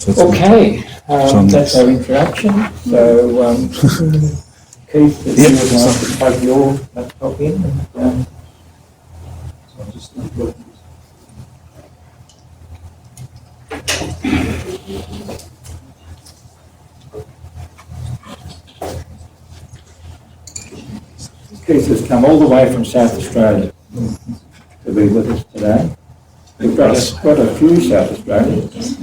Okay, that's our introduction. So, Keith, if you would like to plug your laptop in. And, So I'll just unplug this. Keith has come all the way from South Australia to be with us today. We've got a few South Australians.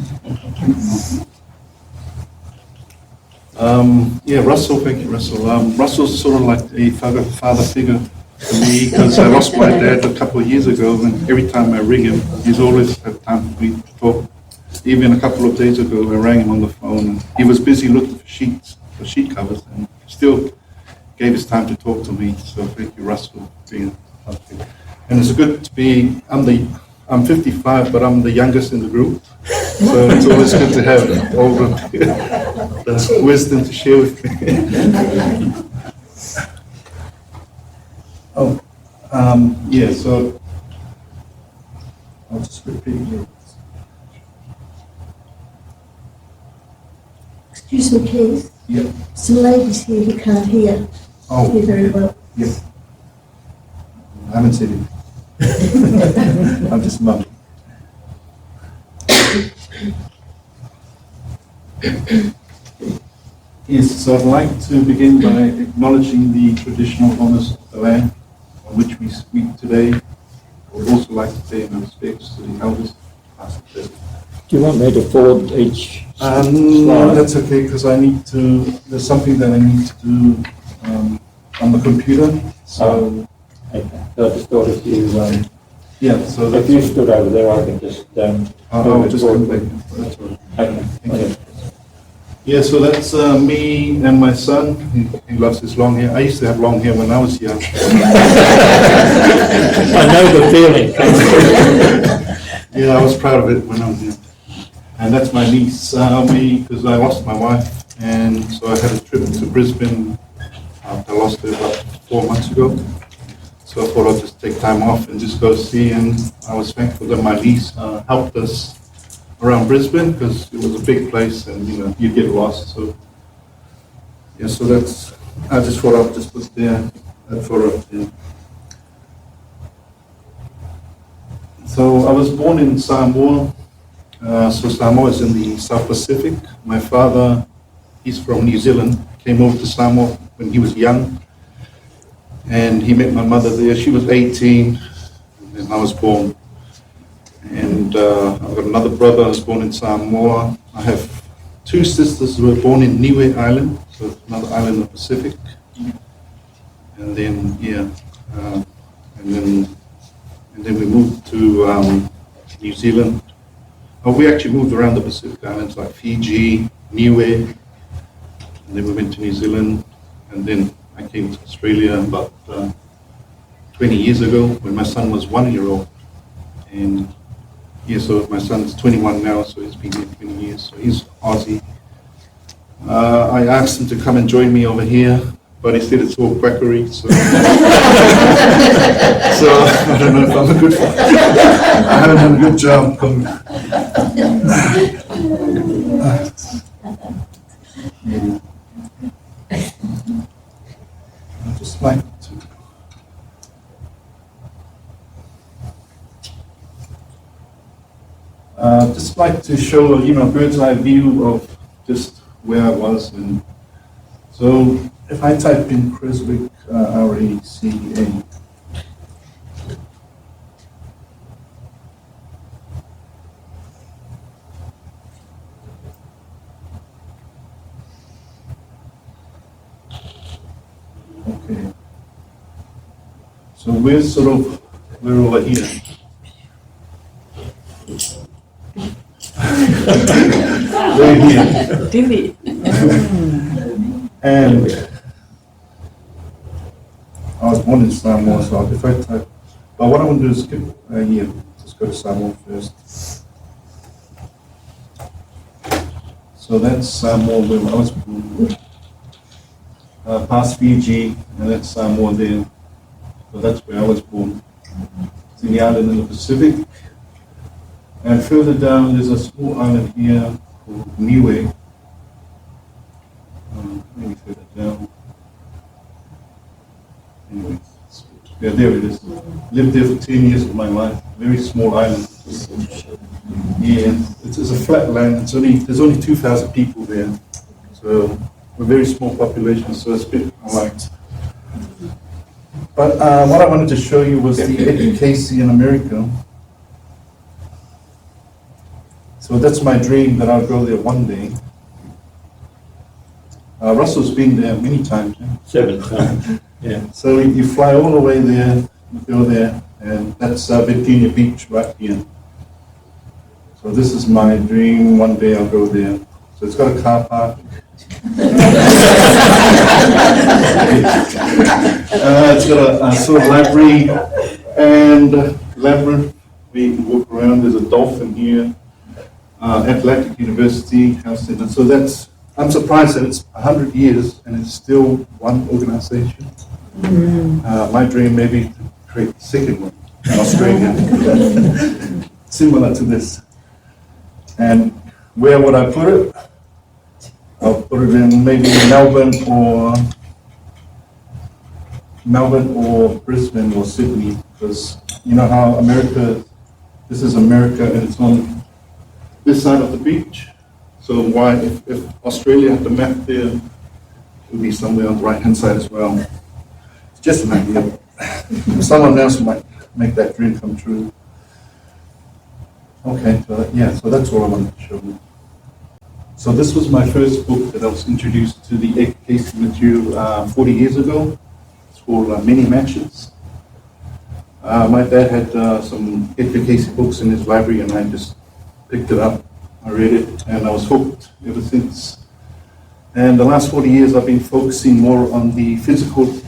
Yeah, Russell, thank you, Russell. Russell's sort of like a father figure to me because I lost my dad a couple of years ago, and every time I ring him, he's always had time for me to talk. Even a couple of days ago, I rang him on the phone, and he was busy looking for sheet covers, and still gave his time to talk to me. So thank you, Russell, for being a father figure. And it's good to be. I'm 55, but I'm the youngest in the group. So it's always good to have all the wisdom to share with me. Yeah, so I'll just repeat it. Excuse me, Keith. Yeah. Some ladies here who can't hear you very well. Yeah. I haven't said it. I'm just mumbling. Yes, so I'd like to begin by acknowledging the traditional owners of the land on which we speak today. I would also like to pay my respects to the elders, past and present. Do you want me to forward each No, slide? that's okay, because there's something that I need to do on the computer. So, Okay. So I just thought if you, yeah, so if you stood over there, I can just, I'll just come back. That's all right. Okay. Thank you. Yeah, so that's me and my son. He loves his long hair. I used to have long hair when I was young. I know the feeling. Yeah, I was proud of it when I was young. And that's my niece, because I lost my wife, and so I had a trip to Brisbane. I lost her about 4 months ago. So I thought I'd just take time off and just go see, and I was thankful that my niece helped us around Brisbane because it was a big place and you get lost. So yeah, so I just thought I'd just put that photo up there. So I was born in Samoa. So Samoa is in the South Pacific. My father, he's from New Zealand, came over to Samoa when he was young. And he met my mother there. She was 18, and I was born. And I've got another brother who was born in Samoa. I have 2 sisters who were born in Niue Island, so it's another island in the Pacific. And then, and then we moved to New Zealand. Oh, we actually moved around the Pacific Islands like Fiji, Niue, and then we went to New Zealand, and then I came to Australia about 20 years ago when my son was 1 year old. And yeah, so my son's 21 now, so he's been here 20 years, so he's Aussie. I asked him to come and join me over here, but he said it's all quackery, so so I don't know if I'm a good I haven't done a good job. I'd just like to show a bird's eye view of just where I was. And so if I type in Creswick, R-A-C-A, okay. So we're over here. We're here. Divvy. And I was born in Samoa, so if I type, but what I want to do is skip here. Just go to Samoa first. So that's Samoa where I was born. Past Fiji, and that's Samoa there. So that's where I was born. in the island in the Pacific. And further down, there's a small island here called Niue. Let me put it down. Anyways, yeah, there it is. Lived there for 10 years of my life. Very small island. Yeah, it's a flat land. There's only 2,000 people there. So a very small population, so it's a bit unliked. But what I wanted to show you was the Edgar Cayce in America. So that's my dream, that I'll go there one day. Russell's been there many times. Yeah? 7 times. Yeah. So you fly all the way there, you go there, and that's Virginia Beach right here. So this is my dream, one day I'll go there. So it's got a car park. It's got a sort of library and labyrinth where you can walk around. There's a dolphin here. Atlantic University house in it. So I'm surprised that it's 100 years and it's still one organization. My dream may be to create the second one in Australia, similar to this. And where would I put it? I'll put it in maybe Melbourne or Brisbane or Sydney, because you know how this is America and it's on this side of the beach. So why, if Australia had the map there, it would be somewhere on the right-hand side as well. It's just an idea. Someone else might make that dream come true. Okay, so that's all I wanted to show you. So this was my first book that I was introduced to the Edgar Cayce material 40 years ago. It's called Many Matches. My dad had some Edgar Cayce books in his library, and I just picked it up. I read it, and I was hooked ever since. And the last 40 years, I've been focusing more on the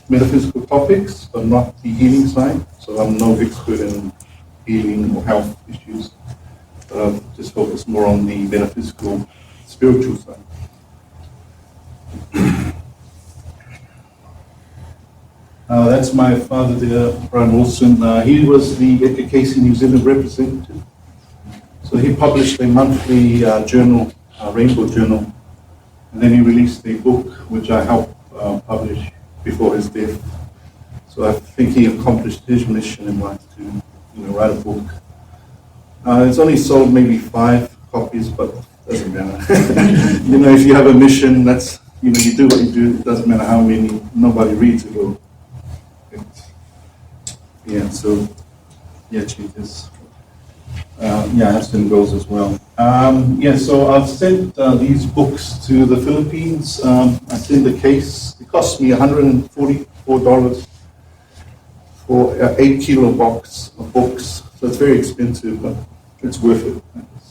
metaphysical topics, but not the healing side. So I'm no expert in healing or health issues. But I've just focused more on the metaphysical, spiritual side. That's my father there, Brian Wilson. He was the Edgar Cayce New Zealand representative. So he published a monthly journal, Rainbow Journal, and then he released a book which I helped publish before his death. So I think he accomplished his mission in life to write a book. It's only sold maybe 5 copies, but doesn't matter. If you have a mission, that's you do what you do. It doesn't matter how many. Nobody reads it. Or changes. I have some goals as well. So I've sent these books to the Philippines. I sent the case. It cost me $144 for an 8-kilo box of books. So it's very expensive, but it's worth it.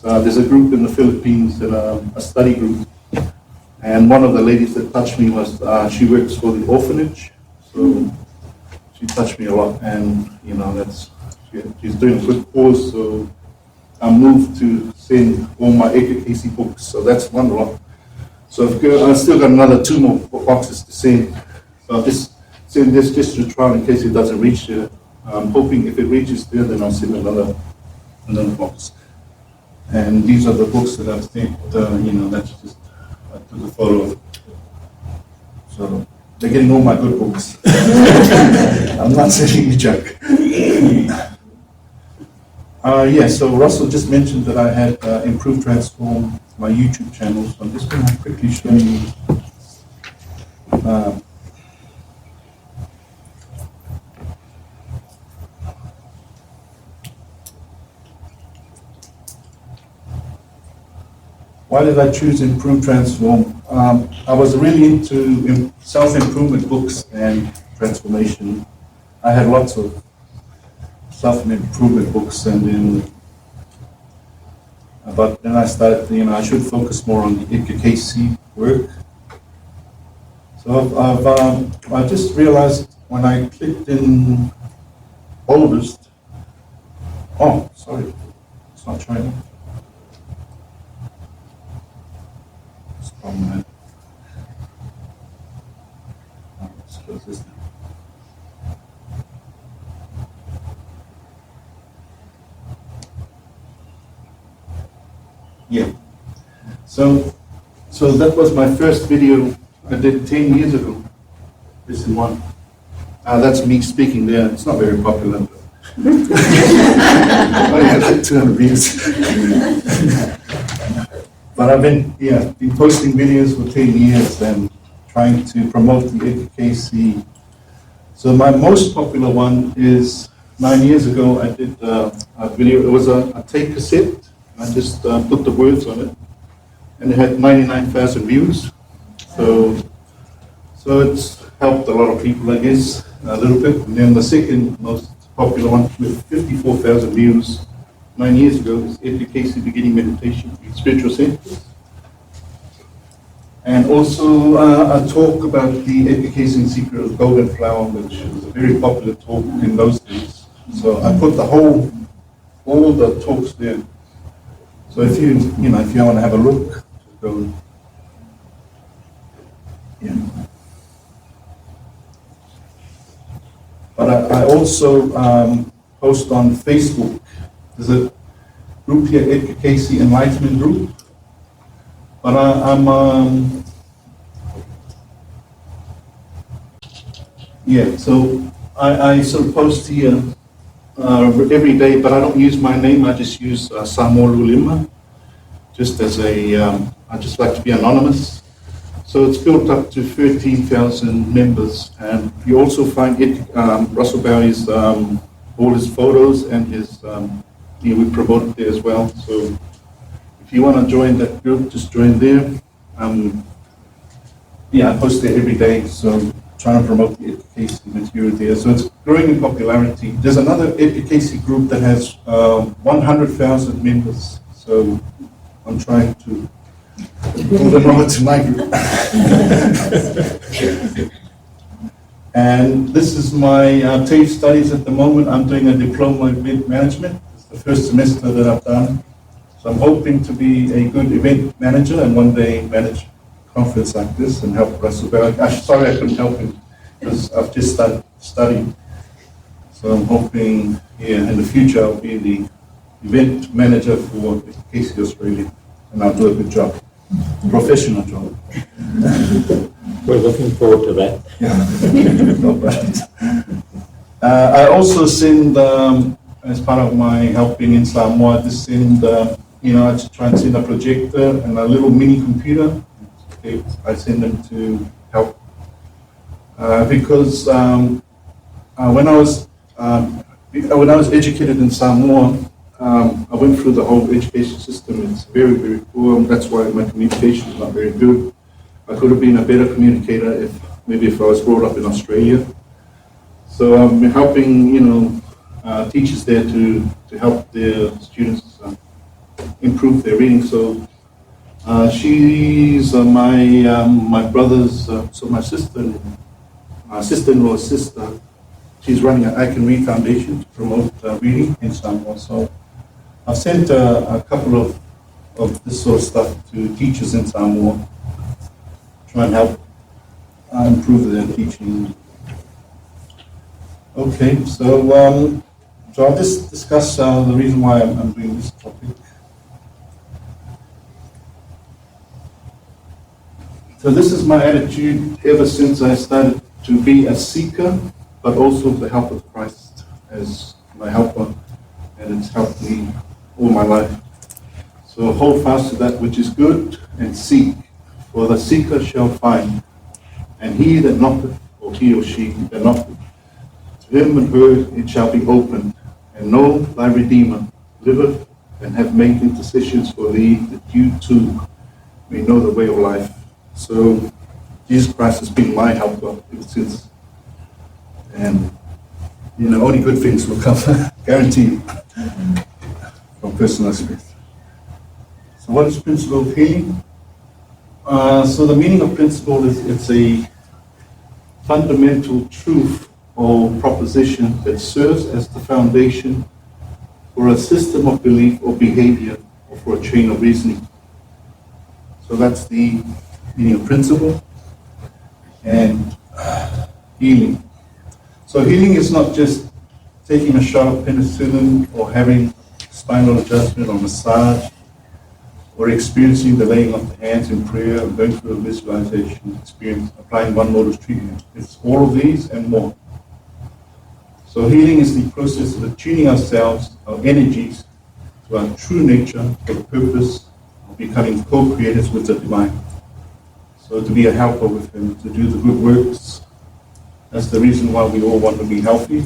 There's a group in the Philippines, a study group, and one of the ladies that touched me was she works for the orphanage. So she touched me a lot, and she's doing a good cause. So I moved to send all my Edgar Cayce books, so that's one lot. So I've still got another 2 more boxes to send. So I'll just send this just to trial in case it doesn't reach there. I'm hoping if it reaches there, then I'll send another box. And these are the books that I've sent. That's just I took a photo of it. So they're getting all my good books. I'm not sending you junk. So Russell just mentioned that I had Improve Transform, my YouTube channel. So I'm just going to quickly show you. Why did I choose Improve Transform? I was really into self-improvement books and transformation. I had lots of self-improvement books, but then I started, I should focus more on the Edgar Cayce work. So I just realized when I clicked in oldest, it's not showing. It's from that. Let's close this down. So that was my first video I did 10 years ago. This is one. That's me speaking there. It's not very popular. But I had like 200 views. But I've been posting videos for 10 years and trying to promote the Edgar Cayce. So my most popular one is 9 years ago. I did a video. It was a tape cassette. I just put the words on it, and it had 99,000 views. So it's helped a lot of people, I guess, a little bit. And then the second most popular one with 54,000 views 9 years ago is Edgar Cayce Beginning Meditation in Spiritual Centers. And also a talk about the Edgar Cayce and Secret of the Golden Flower, which was a very popular talk in those days. So I put all the talks there. So if you want to have a look, go. Yeah. But I also post on Facebook. There's a group here, Edgar Cayce Enlightenment Group. But so I sort of post here every day, but I don't use my name. I just use Samoa Lulima, just as I just like to be anonymous. So it's built up to 13,000 members, and you also find Russell Bowie's all his photos and his we promote it there as well. So if you want to join that group, just join there. I post there every day, so trying to promote the Edgar Cayce material there. So it's growing in popularity. There's another Edgar Cayce group that has 100,000 members. So I'm trying to pull them over to my group. And this is my TAFE studies at the moment. I'm doing a diploma in event management. It's the first semester that I've done. So I'm hoping to be a good event manager and one day manage a conference like this and help Russell Bell. Sorry I couldn't help him because I've just started studying. So I'm hoping in the future I'll be the event manager for Cayce Australia, and I'll do a good job, professional job. We're looking forward to that. I also send, as part of my helping in Samoa, I just send, I just try and send a projector and a little mini computer. Okay, I send them to help. Because when I was educated in Samoa, I went through the whole education system. It's very, very poor. That's why my communication is not very good. I could have been a better communicator if I was brought up in Australia. So I'm helping, teachers there to help their students improve their reading. So she's my brother's, so my sister-in-law's sister. She's running an I Can Read Foundation to promote reading in Samoa. So I've sent a couple of this sort of stuff to teachers in Samoa, try and help improve their teaching. Okay, so I'll just discuss the reason why I'm doing this topic. So this is my attitude ever since I started to be a seeker, but also the help of Christ as my helper, and it's helped me all my life. So hold fast to that which is good and seek, for the seeker shall find, and he that knocketh, or he or she that knocketh, to him and her it shall be opened, and know thy Redeemer liveth and hath made intercessions for thee, that you too may know the way of life. So Jesus Christ has been my helper ever since. And, only good things will come, guaranteed, from personal experience. So what is principle of healing? So the meaning of principle is it's a fundamental truth or proposition that serves as the foundation for a system of belief or behavior or for a chain of reasoning. So that's the meaning of principle. And healing. So healing is not just taking a shot of penicillin or having spinal adjustment or massage. or experiencing the laying of the hands in prayer, or going through a visualization experience, applying one mode of treatment. It's all of these and more. So healing is the process of attuning ourselves, our energies, to our true nature for the purpose of becoming co-creators with the divine. So to be a helper with Him, to do the good works. That's the reason why we all want to be healthy.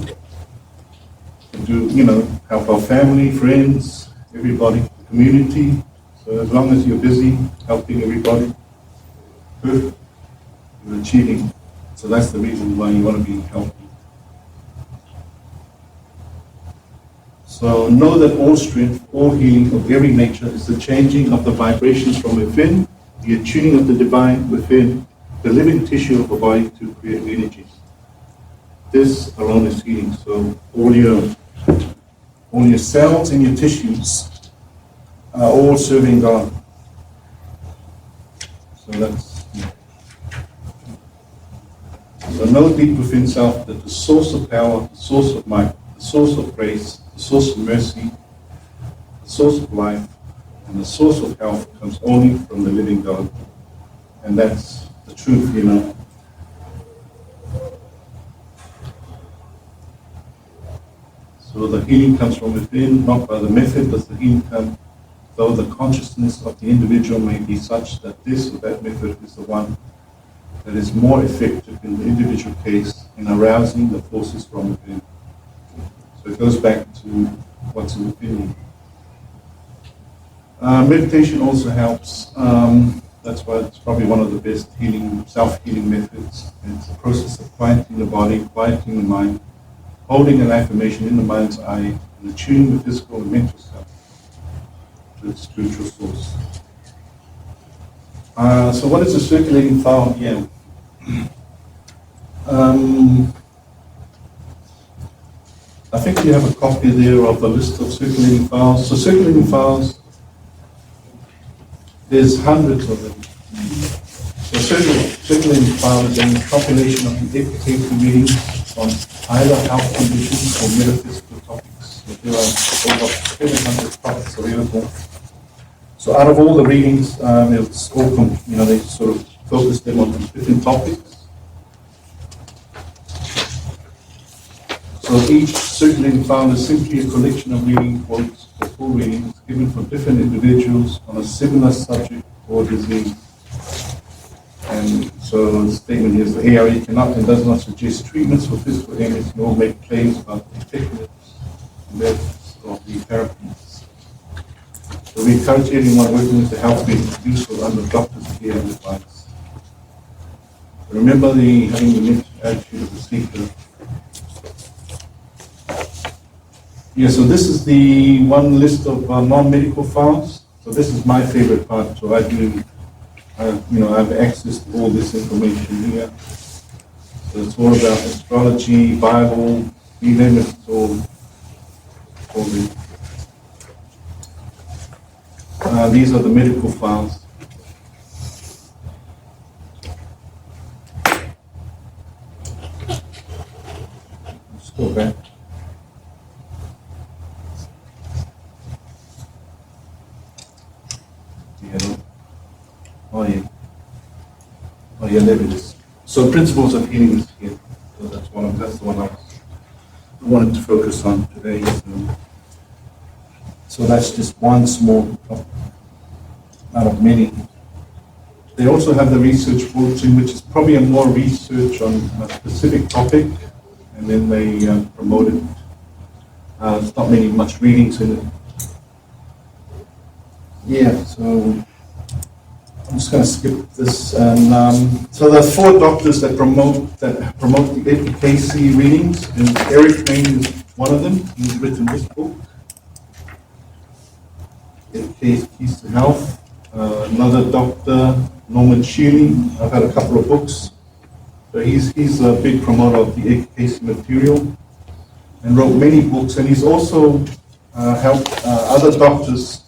To do, help our family, friends, everybody, the community. So as long as you're busy helping everybody, good, you're achieving. So that's the reason why you want to be healthy. So know that all strength, all healing of every nature is the changing of the vibrations from within, the attuning of the divine within, the living tissue of the body to create energies. This alone is healing. So all your cells and your tissues are all serving God. So so know deep within self that the source of power, the source of might, the source of grace, the source of mercy, the source of life, and the source of health comes only from the living God. And that's the truth, So the healing comes from within, not by the method does the healing come, though the consciousness of the individual may be such that this or that method is the one that is more effective in the individual case in arousing the forces from within. So it goes back to what's within you. Meditation also helps. That's why it's probably one of the best self-healing methods. It's a process of quieting the body, quieting the mind, holding an affirmation in the mind's eye, and attuning the physical and mental self to its spiritual source. So what is a circulating file here? I think you have a copy there of a list of circulating files. So circulating files, there's hundreds of them. So circulating file is a compilation of the Edgar Cayce readings on either health conditions or metaphysical topics. So there are over 700 topics available. So out of all the readings, it's all, they sort of focus them on different topics. So each circulating file is simply a collection of reading quotes or full readings given from different individuals on a similar subject or disease. And so the statement here is the ARE cannot and does not suggest treatments for physical ailments nor make claims about the effectiveness of the therapies. So we encourage everyone working with the health field to do so under doctor's care and advice. Remember having the mental attitude of the seeker. Yeah, so this is the one list of non-medical files. So this is my favorite part. So I have access to all this information here. So it's all about astrology, Bible, you name it, it's all there. These are the medical files. Let's go back. Oh yeah, there it is. So principles of healing is here. So that's the one I wanted to focus on today. So that's just one small topic out of many. They also have the research bulletin, which is probably a more research on a specific topic, and then they promote it. There's not much readings in it. Yeah, so I'm just going to skip this. And so there are 4 doctors that promote the Edgar Cayce readings, and Eric Main is one of them. He's written this book, Edgar Cayce to Health. Another doctor, Norman Shealy. I've had a couple of books. So he's a big promoter of the Edgar Cayce material and wrote many books. And he's also helped other doctors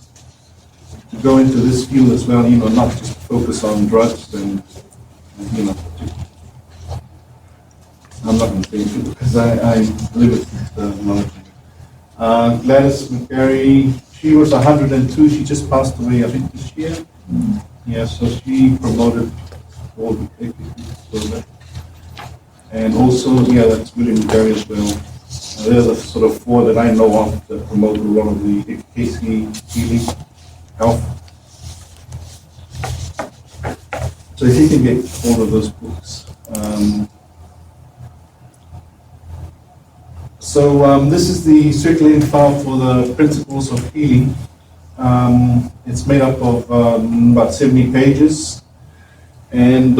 to go into this field as well, not just focus on drugs and I'm not going to say it because I live with the knowledge. Gladys McGarry, she was 102. She just passed away, I think, this year. Yeah, so she promoted all the AKC. And also, yeah, that's William and Gary as well. They're the sort of four that I know of that promote a lot of the AKC healing, health. So if you can get all of those books. This is the circulating file for the Principles of Healing. It's made up of about 70 pages. And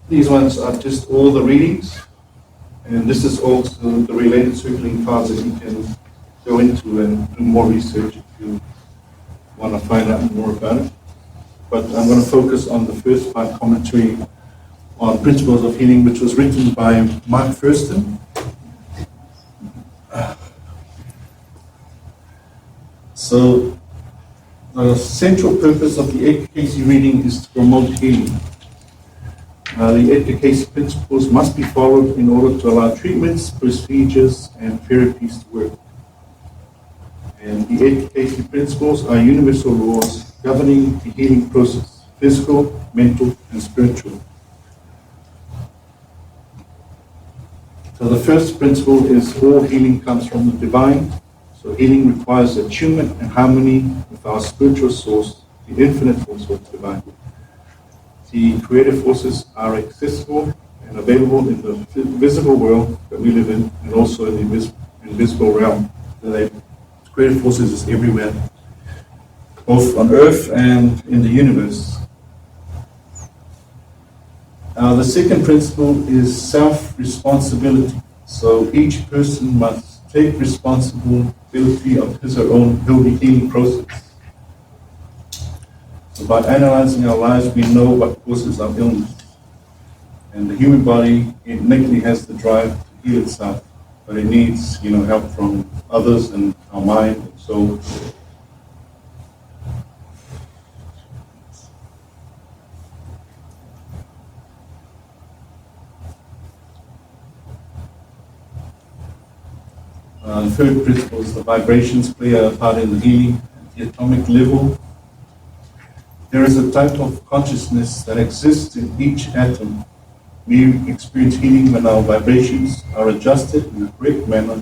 these ones are just all the readings. And this is also the related circulating files that you can go into and do more research if you want to find out more about it. But I'm going to focus on the first part, commentary on Principles of Healing, which was written by Mark Thurston. So the central purpose of the Edgar Cayce reading is to promote healing. The Edgar Cayce principles must be followed in order to allow treatments, procedures, and therapies to work. And the Edgar Cayce principles are universal laws governing the healing process, physical, mental, and spiritual. So the first principle is all healing comes from the divine. So healing requires attunement and harmony with our spiritual source, the infinite force of the divine. The creative forces are accessible and available in the visible world that we live in, and also in the invisible realm. The creative forces is everywhere, both on Earth and in the universe. The second principle is self-responsibility. So each person must take responsibility of his or own healing process. So by analyzing our lives, we know what causes our illness. And the human body innately has the drive to heal itself, but it needs, help from others and our mind and soul. The third principle is the vibrations play a part in the healing at the atomic level. There is a type of consciousness that exists in each atom. We experience healing when our vibrations are adjusted in a correct manner.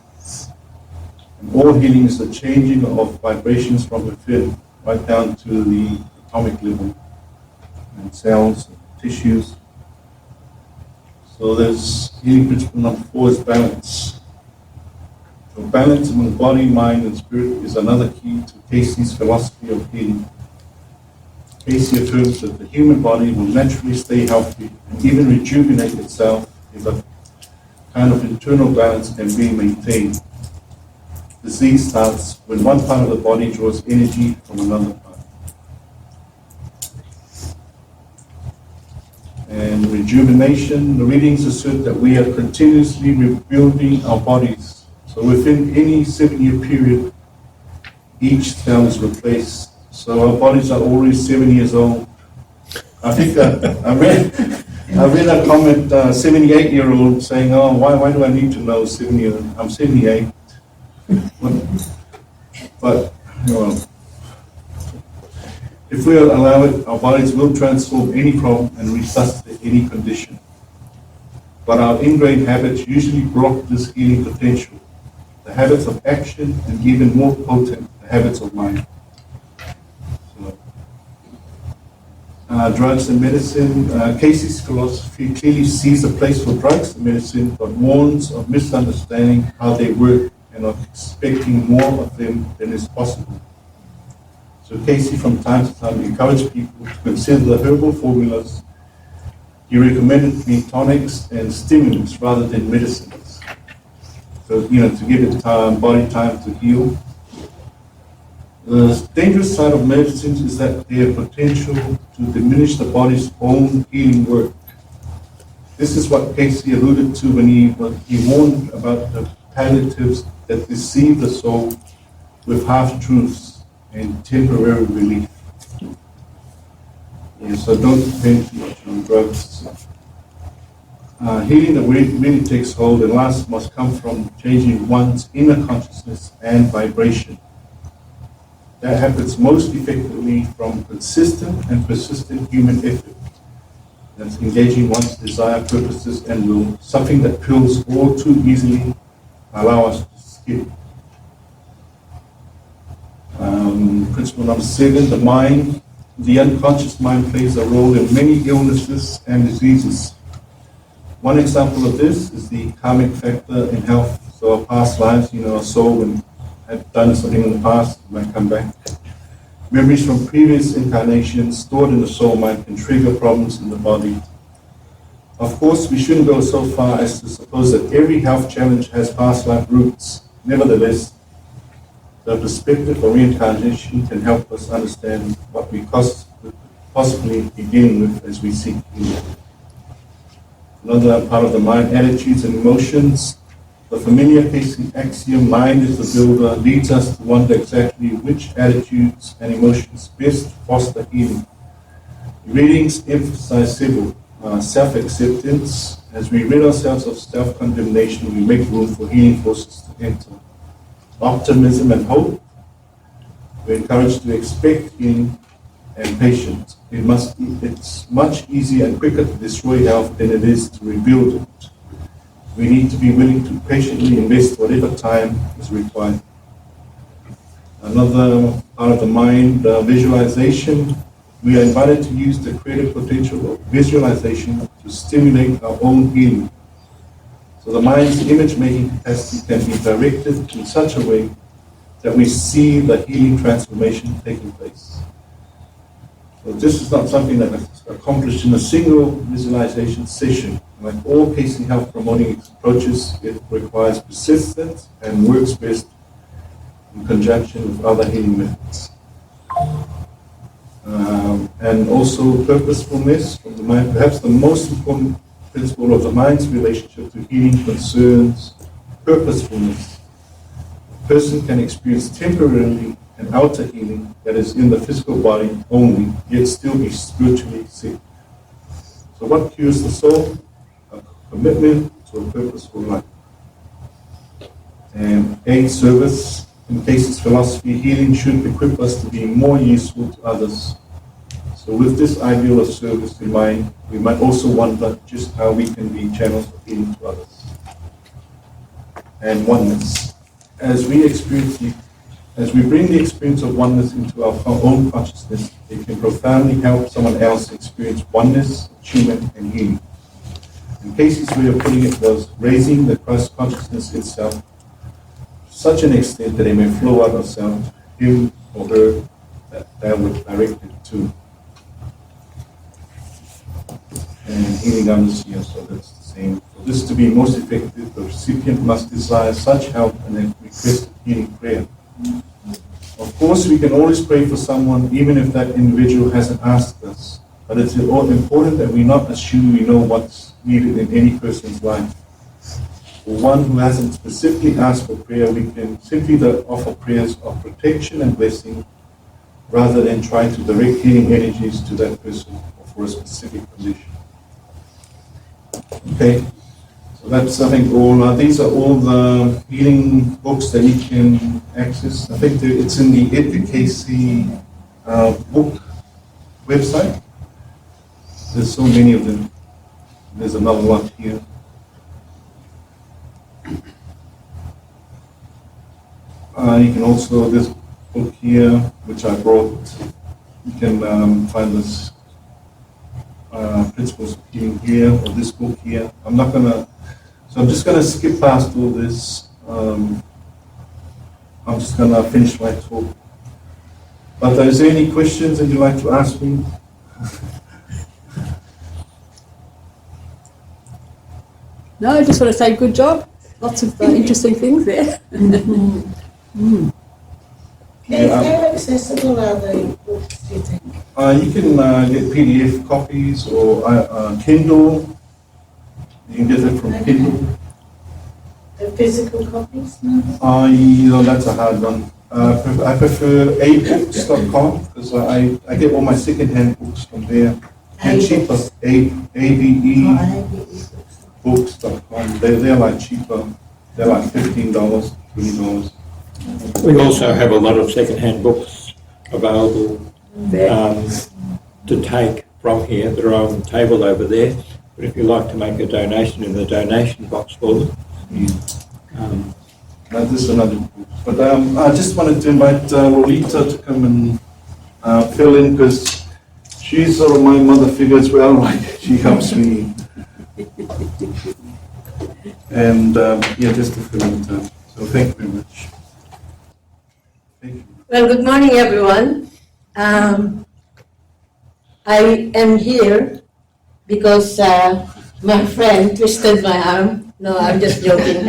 And all healing is the changing of vibrations from within, right down to the atomic level, and cells, and tissues. So there's healing principle number 4 is balance. So balance among body, mind, and spirit is another key to Cayce's philosophy of healing. Cayce affirms that the human body will naturally stay healthy and even rejuvenate itself if a kind of internal balance can be maintained. Disease starts when one part of the body draws energy from another part. And rejuvenation, the readings assert that we are continuously rebuilding our bodies. So within any 7-year period, each cell is replaced. So our bodies are already 7 years old. I think I read a comment, 78-year-old saying, "Oh, why do I need to know 7 years? I'm 78." But if we allow it, our bodies will transform any problem and resuscitate any condition. But our ingrained habits usually block this healing potential. The habits of action, and even more potent, the habits of mind. Drugs and medicine. Cayce's philosophy clearly sees a place for drugs and medicine, but warns of misunderstanding how they work and of expecting more of them than is possible. So Cayce, from time to time, encouraged people to consider the herbal formulas. He recommended tonics and stimulants rather than medicines. So, to give it body time to heal. The dangerous side of medicines is that they have potential to diminish the body's own healing work. This is what Cayce alluded to when he warned about the palliatives that deceive the soul with half-truths and temporary relief. So don't depend too much on drugs. Healing that really takes hold and lasts must come from changing one's inner consciousness and vibration. that happens most effectively from consistent and persistent human effort. That's engaging one's desire, purposes, and will, something that pills all too easily allow us to skip. Principle number 7, the unconscious mind plays a role in many illnesses and diseases. One example of this is the karmic factor in health. So our past lives, our soul, when have done something in the past, might come back. Memories from previous incarnations stored in the soul mind can trigger problems in the body. Of course, we shouldn't go so far as to suppose that every health challenge has past life roots. Nevertheless, the perspective of reincarnation can help us understand what we possibly be dealing with as we seek healing. Another part of the mind, attitudes and emotions. The familiar axiom, mind is the builder, leads us to wonder exactly which attitudes and emotions best foster healing. Readings emphasize several. Self-acceptance. As we rid ourselves of self-condemnation, we make room for healing forces to enter. Optimism and hope. We're encouraged to expect healing and patience. It's much easier and quicker to destroy health than it is to rebuild it. We need to be willing to patiently invest whatever time is required. Another part of the mind, visualization. We are invited to use the creative potential of visualization to stimulate our own healing. So the mind's image-making capacity can be directed in such a way that we see the healing transformation taking place. So this is not something that is accomplished in a single visualization session. Like all Cayce health promoting approaches, it requires persistence and works best in conjunction with other healing methods. And also purposefulness from the mind. Perhaps the most important principle of the mind's relationship to healing concerns purposefulness. A person can experience temporarily an outer healing that is in the physical body only, yet still be spiritually sick. So what cures the soul? A commitment to a purposeful life. And service. In Cayce's philosophy, healing should equip us to be more useful to others. So with this ideal of service in mind, we might also wonder just how we can be channels of healing to others. And oneness. As we bring the experience of oneness into our own consciousness, it can profoundly help someone else experience oneness, achievement, and healing. And Cayce's way of putting it was raising the Christ consciousness itself to such an extent that it may flow out of self to him or her that they were directed to. And healing others here, so that's the same. For this to be most effective, the recipient must desire such help and then request healing prayer. Of course, we can always pray for someone, even if that individual hasn't asked us. But it's important that we not assume we know what's needed in any person's life. For one who hasn't specifically asked for prayer, we can simply offer prayers of protection and blessing, rather than trying to direct healing energies to that person or for a specific condition. Okay, so that's, I think, all. These are all the healing books that you can access. I think it's in the Edgar Cayce book website. There's so many of them. There's another lot here. You can also, this book here, which I brought, you can find this Principles of Healing here, or this book here. I'm just gonna skip past all this. I'm just gonna finish my talk. But is there any questions that you'd like to ask me? No, I just want to say good job. Lots of interesting things there. How accessible are the books, do you think? You can get PDF copies or Kindle. You can get it from Kindle. The physical copies? No? That's a hard one. I prefer abooks.com because I get all my second-hand books from there. They're cheaper. Books.com. They're like cheaper. They're like $15, $20. We also have a lot of second-hand books available to take from here. They're on the table over there. But if you'd like to make a donation in the donation box for them, This is another. But I just wanted to invite Lolita to come and fill in because she's sort of my mother figure as well. Like she helps me, and yeah, just to fill in time. So thank you very much. Thank you. Well, good morning, everyone. I am here because my friend twisted my arm. No, I'm just joking.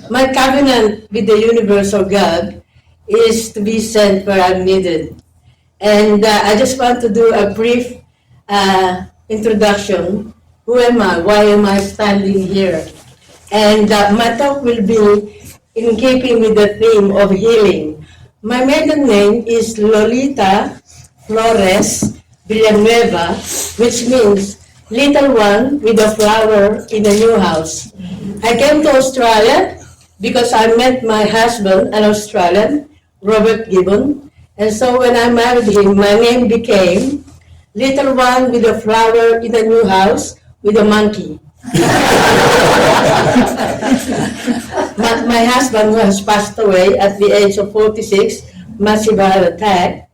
My covenant with the universe or God is to be sent where I'm needed. And I just want to do a brief introduction. Who am I? Why am I standing here? And my talk will be in keeping with the theme of healing. My maiden name is Lolita Flores Villanueva, which means little one with a flower in a new house. I came to Australia because I met my husband, an Australian, Robert Gibbon. And so when I married him, my name became Little One with a Flower in a New House with a Monkey. My husband, who has passed away at the age of 46, massive heart attack,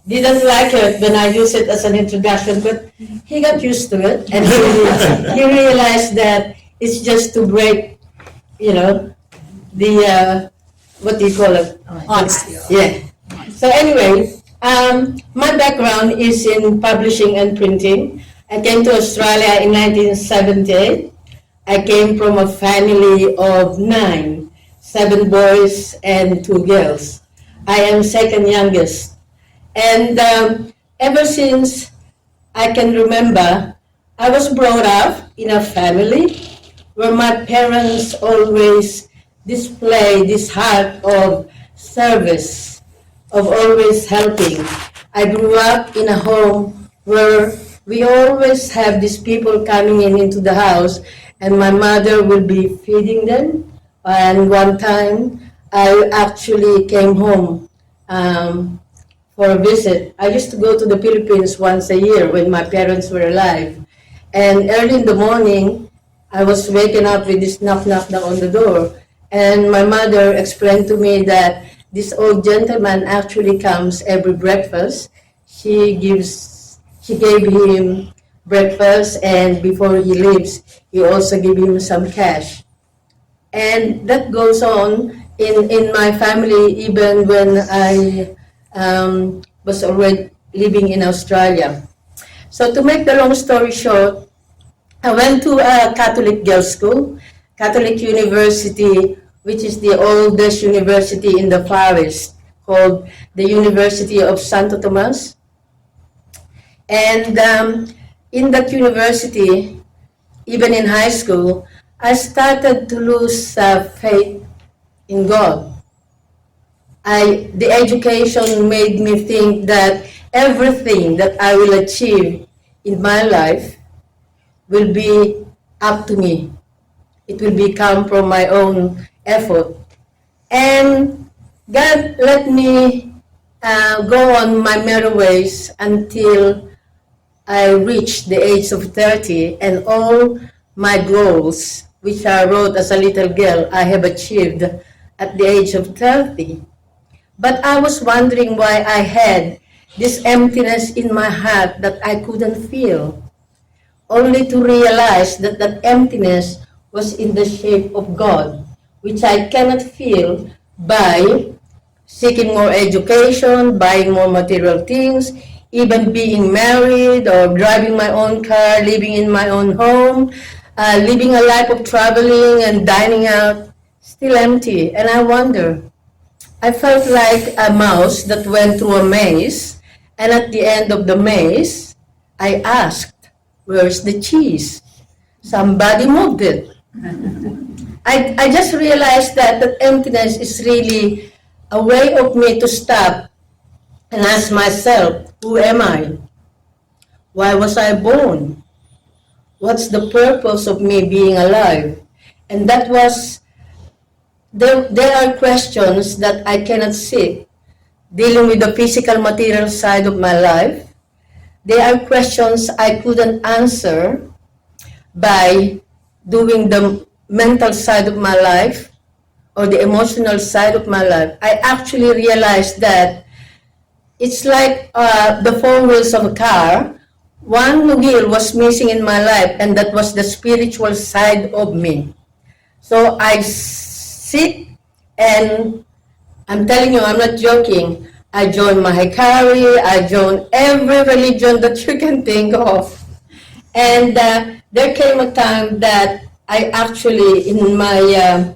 didn't like it when I used it as an introduction, but he got used to it, and he realized that it's just to break, the, what do you call it? Honesty. Yeah. So anyway, my background is in publishing and printing. I came to Australia in 1978. I came from a family of 9, 7 boys and 2 girls. I am second youngest. And ever since I can remember, I was brought up in a family where my parents always display this heart of service, of always helping. I grew up in a home where we always have these people coming into the house, and my mother will be feeding them. And one time, I actually came home for a visit. I used to go to the Philippines once a year when my parents were alive. And early in the morning, I was waking up with this knock on the door. And my mother explained to me that this old gentleman actually comes every breakfast. She gave him breakfast, and before he leaves, he also gave him some cash. And that goes on in my family even when I was already living in Australia. So to make the long story short, I went to a Catholic girls' school, Catholic University, which is the oldest university in the Far East, called the University of Santo Tomas. And in that university, even in high school, I started to lose faith in God. The education made me think that everything that I will achieve in my life will be up to me. It will come from my own effort. And God let me go on my merry ways until I reached the age of 30, and all my goals, which I wrote as a little girl, I have achieved at the age of 30. But I was wondering why I had this emptiness in my heart that I couldn't feel, only to realize that that emptiness was in the shape of God, which I cannot feel by seeking more education, buying more material things, even being married or driving my own car, living in my own home, living a life of traveling and dining out, still empty. And I wonder, I felt like a mouse that went through a maze, and at the end of the maze, I asked, where's the cheese? Somebody moved it. I just realized that emptiness is really a way of me to stop and ask myself, who am I? Why was I born? What's the purpose of me being alive? And there are questions that I cannot seek dealing with the physical material side of my life. There are questions I couldn't answer by doing the mental side of my life or the emotional side of my life. I actually realized that it's like the four wheels of a car. One wheel was missing in my life, and that was the spiritual side of me. So I sit, and I'm telling you, I'm not joking. I joined Mahikari, I joined every religion that you can think of. And there came a time that I actually, in my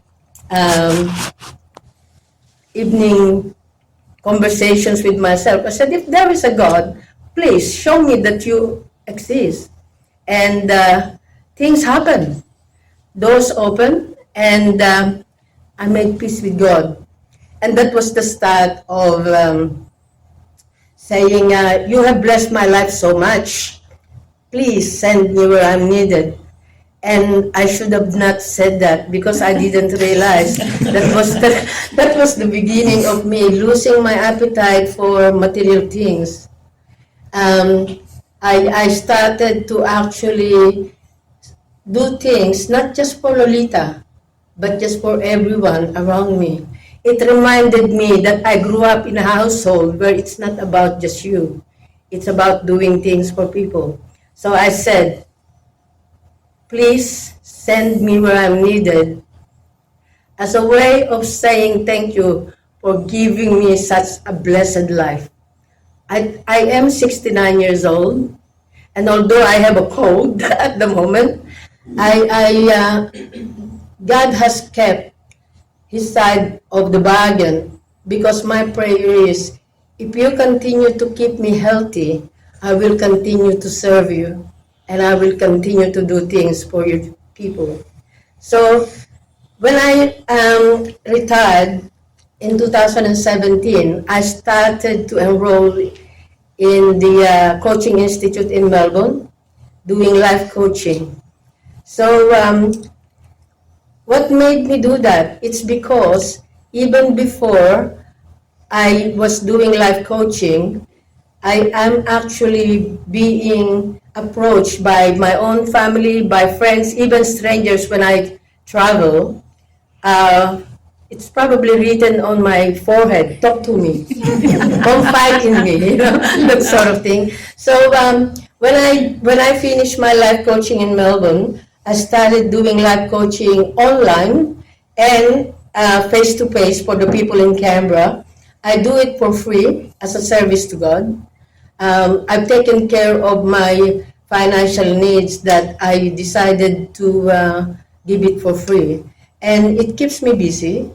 evening conversations with myself, I said, if there is a God, please show me that you exist. And things happen. Doors open, and I made peace with God. And that was the start of saying, you have blessed my life so much. Please send me where I'm needed. And I should have not said that because I didn't realize that was the beginning of me losing my appetite for material things. I started to actually do things not just for Lolita, but just for everyone around me. It reminded me that I grew up in a household where it's not about just you. It's about doing things for people. So I said, please send me where I'm needed as a way of saying thank you for giving me such a blessed life. I am 69 years old, and although I have a cold at the moment, God has kept His side of the bargain, because my prayer is, if you continue to keep me healthy, I will continue to serve you, and I will continue to do things for your people. So when I retired in 2017, I started to enroll in the coaching institute in Melbourne, doing life coaching. So what made me do that? It's because even before I was doing life coaching, I am actually being approached by my own family, by friends, even strangers when I travel. It's probably written on my forehead, talk to me, confide in me, that sort of thing. So when I finished my life coaching in Melbourne, I started doing life coaching online and face-to-face for the people in Canberra. I do it for free as a service to God. I've taken care of my financial needs that I decided to give it for free. And it keeps me busy.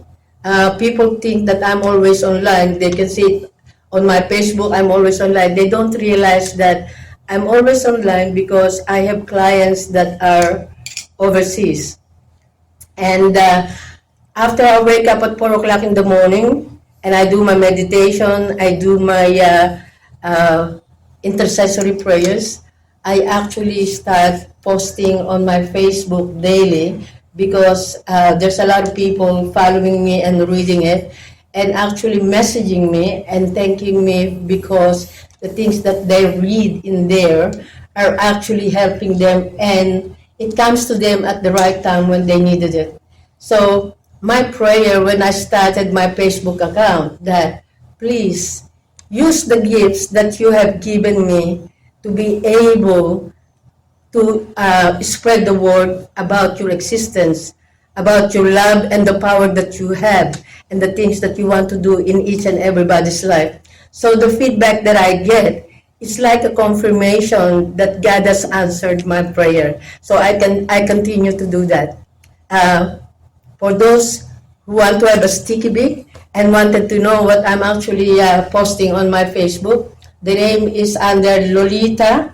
People think that I'm always online. They can see it on my Facebook, I'm always online. They don't realize that I'm always online because I have clients that are overseas. And after I wake up at 4 o'clock in the morning and I do my meditation, I do my intercessory prayers, I actually start posting on my Facebook daily because there's a lot of people following me and reading it and actually messaging me and thanking me because the things that they read in there are actually helping them and it comes to them at the right time when they needed it. So my prayer when I started my Facebook account that please use the gifts that you have given me to be able to spread the word about your existence, about your love and the power that you have and the things that you want to do in each and everybody's life. So the feedback that I get, it's like a confirmation that God has answered my prayer. So I continue to do that. For those who want to have a sticky bee and wanted to know what I'm actually posting on my Facebook, the name is under Lolita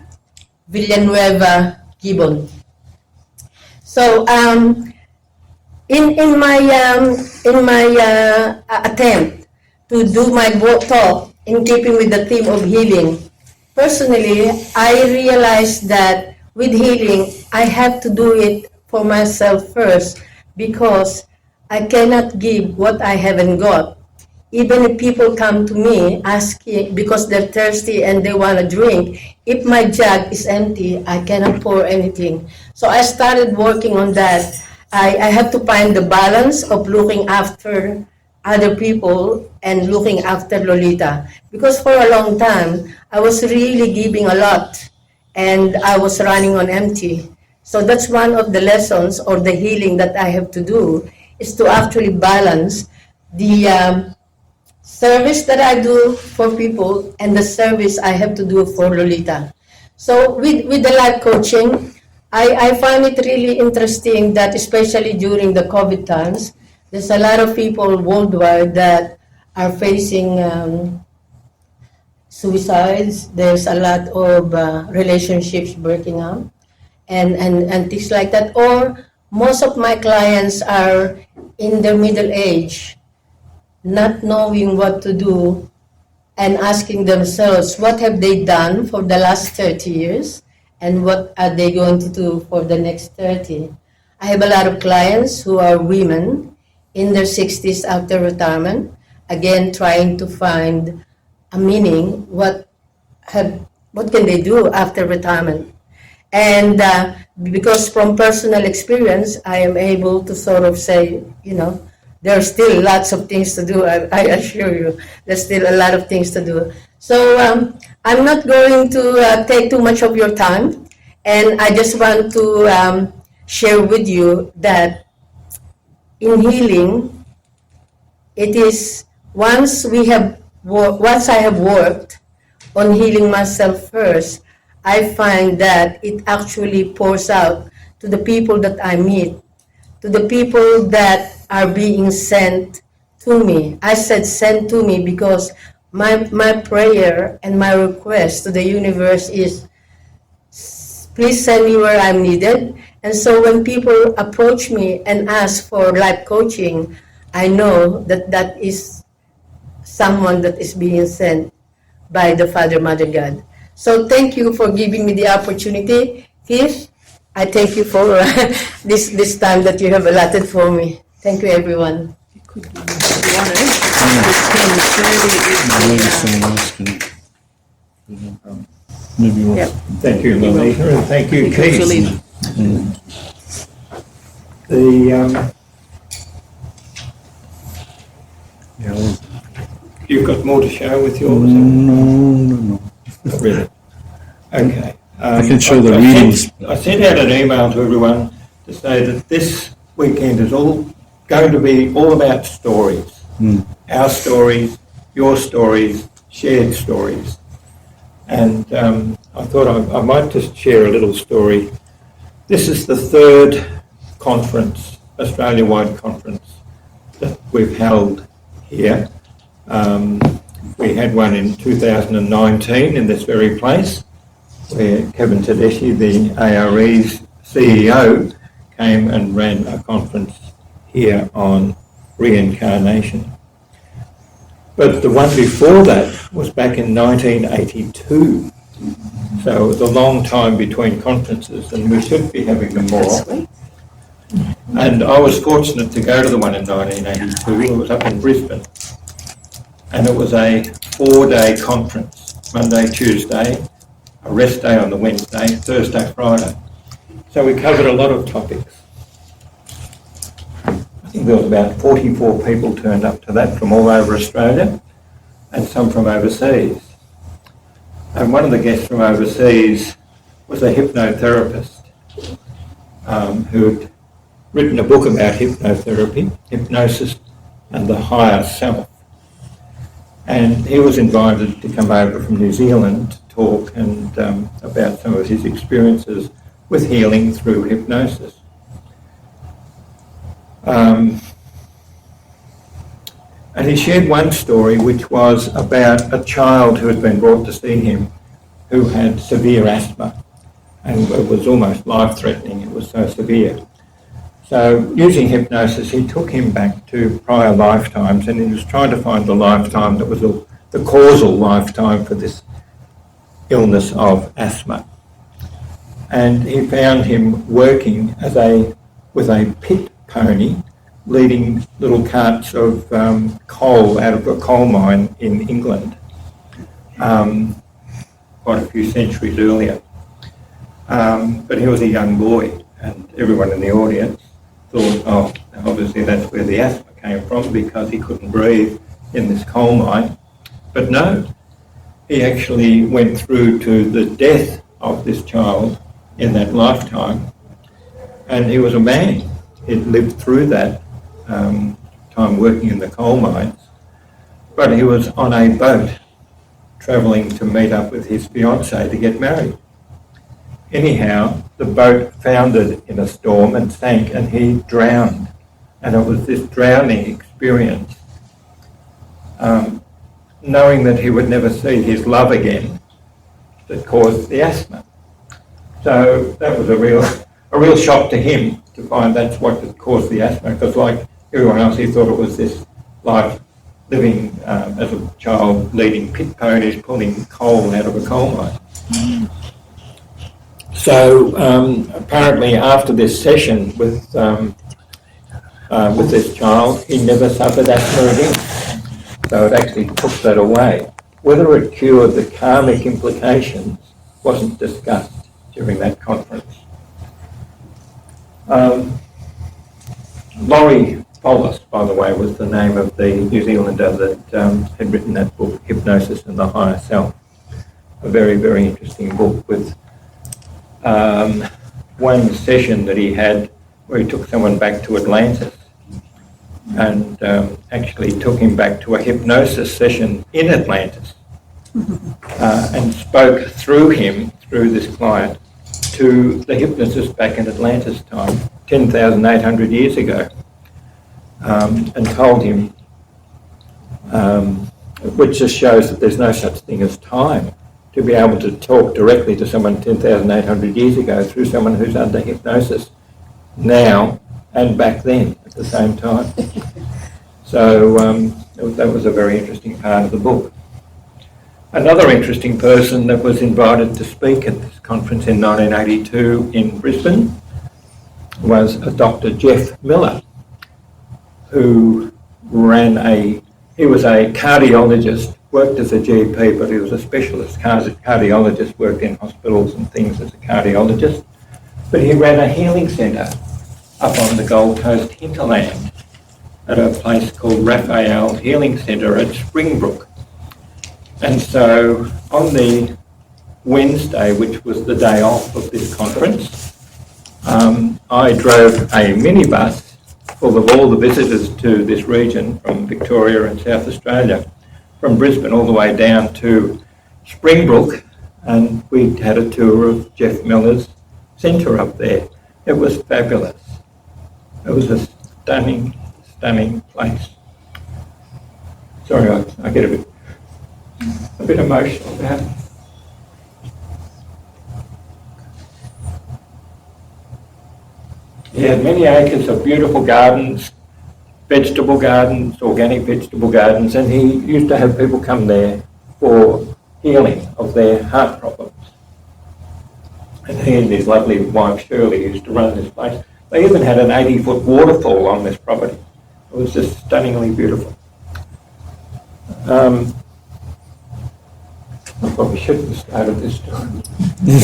Villanueva Gibbon. So in my attempt to do my talk in keeping with the theme of healing, personally, I realized that with healing, I have to do it for myself first because I cannot give what I haven't got. even if people come to me asking because they're thirsty and they want a drink, if my jug is empty, I cannot pour anything. So I started working on that. I had to find the balance of looking after other people and looking after Lolita. Because for a long time, I was really giving a lot and I was running on empty. So that's one of the lessons or the healing that I have to do, is to actually balance the service that I do for people and the service I have to do for Lolita. So with the life coaching, I find it really interesting that especially during the COVID times, there's a lot of people worldwide that are facing suicides. There's a lot of relationships breaking up and things like that. Or most of my clients are in their middle age, not knowing what to do and asking themselves what have they done for the last 30 years and what are they going to do for the next 30. I have a lot of clients who are women in their 60s after retirement, again trying to find a meaning, what can they do after retirement. And because from personal experience, I am able to sort of say, there are still lots of things to do. I assure you, there's still a lot of things to do. So I'm not going to take too much of your time, and I just want to share with you that in healing, it is once I have worked on healing myself first, I find that it actually pours out to the people that I meet, to the people that are being sent to me. I said sent to me because my prayer and my request to the universe is, please send me where I'm needed. And so when people approach me and ask for life coaching, I know that that is someone that is being sent by the Father, Mother, God. So thank you for giving me the opportunity. Keith, I thank you for this time that you have allotted for me. Thank you, everyone. Maybe someone else can. Maybe we'll. Yep. Thank you, Lolita, and thank you, Keith. You've got more to show with yours? No. Not really. Okay. I can show the readings. I sent out an email to everyone to say that this weekend is all going to be all about stories. Our stories, your stories, shared stories. And I thought I might just share a little story. This is the third conference, Australia-wide conference, that we've held here. We had one in 2019 in this very place, where Kevin Tedeschi, the ARE's CEO, came and ran a conference here on reincarnation. But the one before that was back in 1982. So it was a long time between conferences, and we should be having them more. And I was fortunate to go to the one in 1982. It was up in Brisbane. And it was a 4-day conference, Monday, Tuesday, a rest day on the Wednesday, Thursday, Friday. So we covered a lot of topics. I think there was about 44 people turned up to that from all over Australia and some from overseas. And one of the guests from overseas was a hypnotherapist who'd written a book about hypnotherapy, hypnosis and the higher self. And he was invited to come over from New Zealand to talk and about some of his experiences with healing through hypnosis. And he shared one story which was about a child who had been brought to see him who had severe asthma, and it was almost life-threatening, it was so severe. So using hypnosis, he took him back to prior lifetimes, and he was trying to find the lifetime that was the causal lifetime for this illness of asthma. And he found him working with a pit pony leading little carts of coal out of a coal mine in England quite a few centuries earlier. But he was a young boy, and everyone in the audience thought, oh, obviously that's where the asthma came from, because he couldn't breathe in this coal mine. But no, he actually went through to the death of this child in that lifetime, and he was a man. He'd lived through that time working in the coal mines, but he was on a boat travelling to meet up with his fiancée to get married. Anyhow, the boat foundered in a storm and sank, and he drowned. And it was this drowning experience, knowing that he would never see his love again, that caused the asthma. So that was a real shock to him, to find that's what had caused the asthma, because like everyone else, he thought it was this life living as a child, leading pit ponies, pulling coal out of a coal mine. So apparently after this session with this child, he never suffered asthma again. So it actually took that away. Whether it cured the karmic implications wasn't discussed during that conference. Laurie Follis, by the way, was the name of the New Zealander that had written that book, Hypnosis and the Higher Self. A very, very interesting book with one session that he had where he took someone back to Atlantis and actually took him back to a hypnosis session in Atlantis and spoke through him, through this client, to the hypnotist back in Atlantis time, 10,800 years ago, and told him, which just shows that there's no such thing as time, to be able to talk directly to someone 10,800 years ago through someone who's under hypnosis now and back then at the same time. So that was a very interesting part of the book. Another interesting person that was invited to speak at this conference in 1982 in Brisbane was a Dr. Jeff Miller, who he was a cardiologist, worked as a GP, but he was a specialist cardiologist, worked in hospitals and things as a cardiologist. But he ran a healing centre up on the Gold Coast hinterland at a place called Raphael Healing Centre at Springbrook. And so on the Wednesday, which was the day off of this conference, I drove a minibus full of all the visitors to this region from Victoria and South Australia, from Brisbane all the way down to Springbrook, and we had a tour of Jeff Miller's centre up there. It was fabulous. It was a stunning, stunning place. Sorry, I get a bit emotional about it. He had many acres of beautiful gardens, vegetable gardens, organic vegetable gardens, and he used to have people come there for healing of their heart problems. And he and his lovely wife Shirley used to run this place. They even had an 80-foot waterfall on this property. It was just stunningly beautiful. I probably shouldn't have started this story. You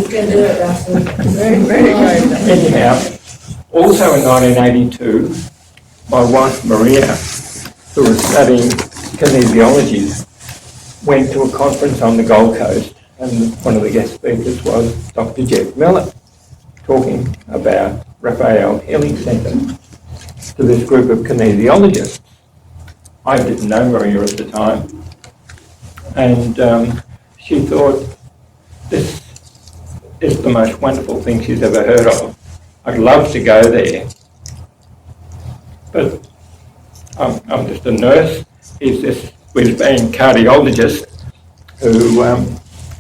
can do it, Russell. Very, very good. Anyhow, also in 1982, my wife Maria, who was studying kinesiology, went to a conference on the Gold Coast, and one of the guest speakers was Dr. Jeff Miller, talking about Raphael Healing Centre to this group of kinesiologists. I didn't know Maria at the time, and she thought, this is the most wonderful thing she's ever heard of. I'd love to go there, but I'm just a nurse. He's this whiz-bang cardiologist who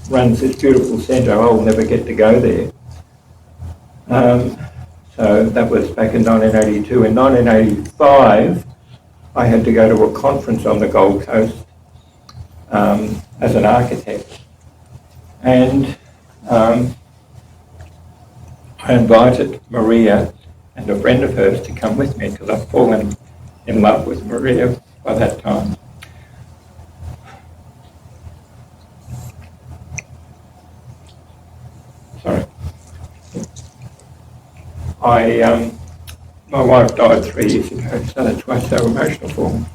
runs this beautiful centre. I'll never get to go there. So that was back in 1982. In 1985, I had to go to a conference on the Gold Coast as an architect. And I invited Maria and a friend of hers to come with me because I'd fallen in love with Maria by that time. Sorry. My wife died 3 years ago, so that's why it's so emotional for me.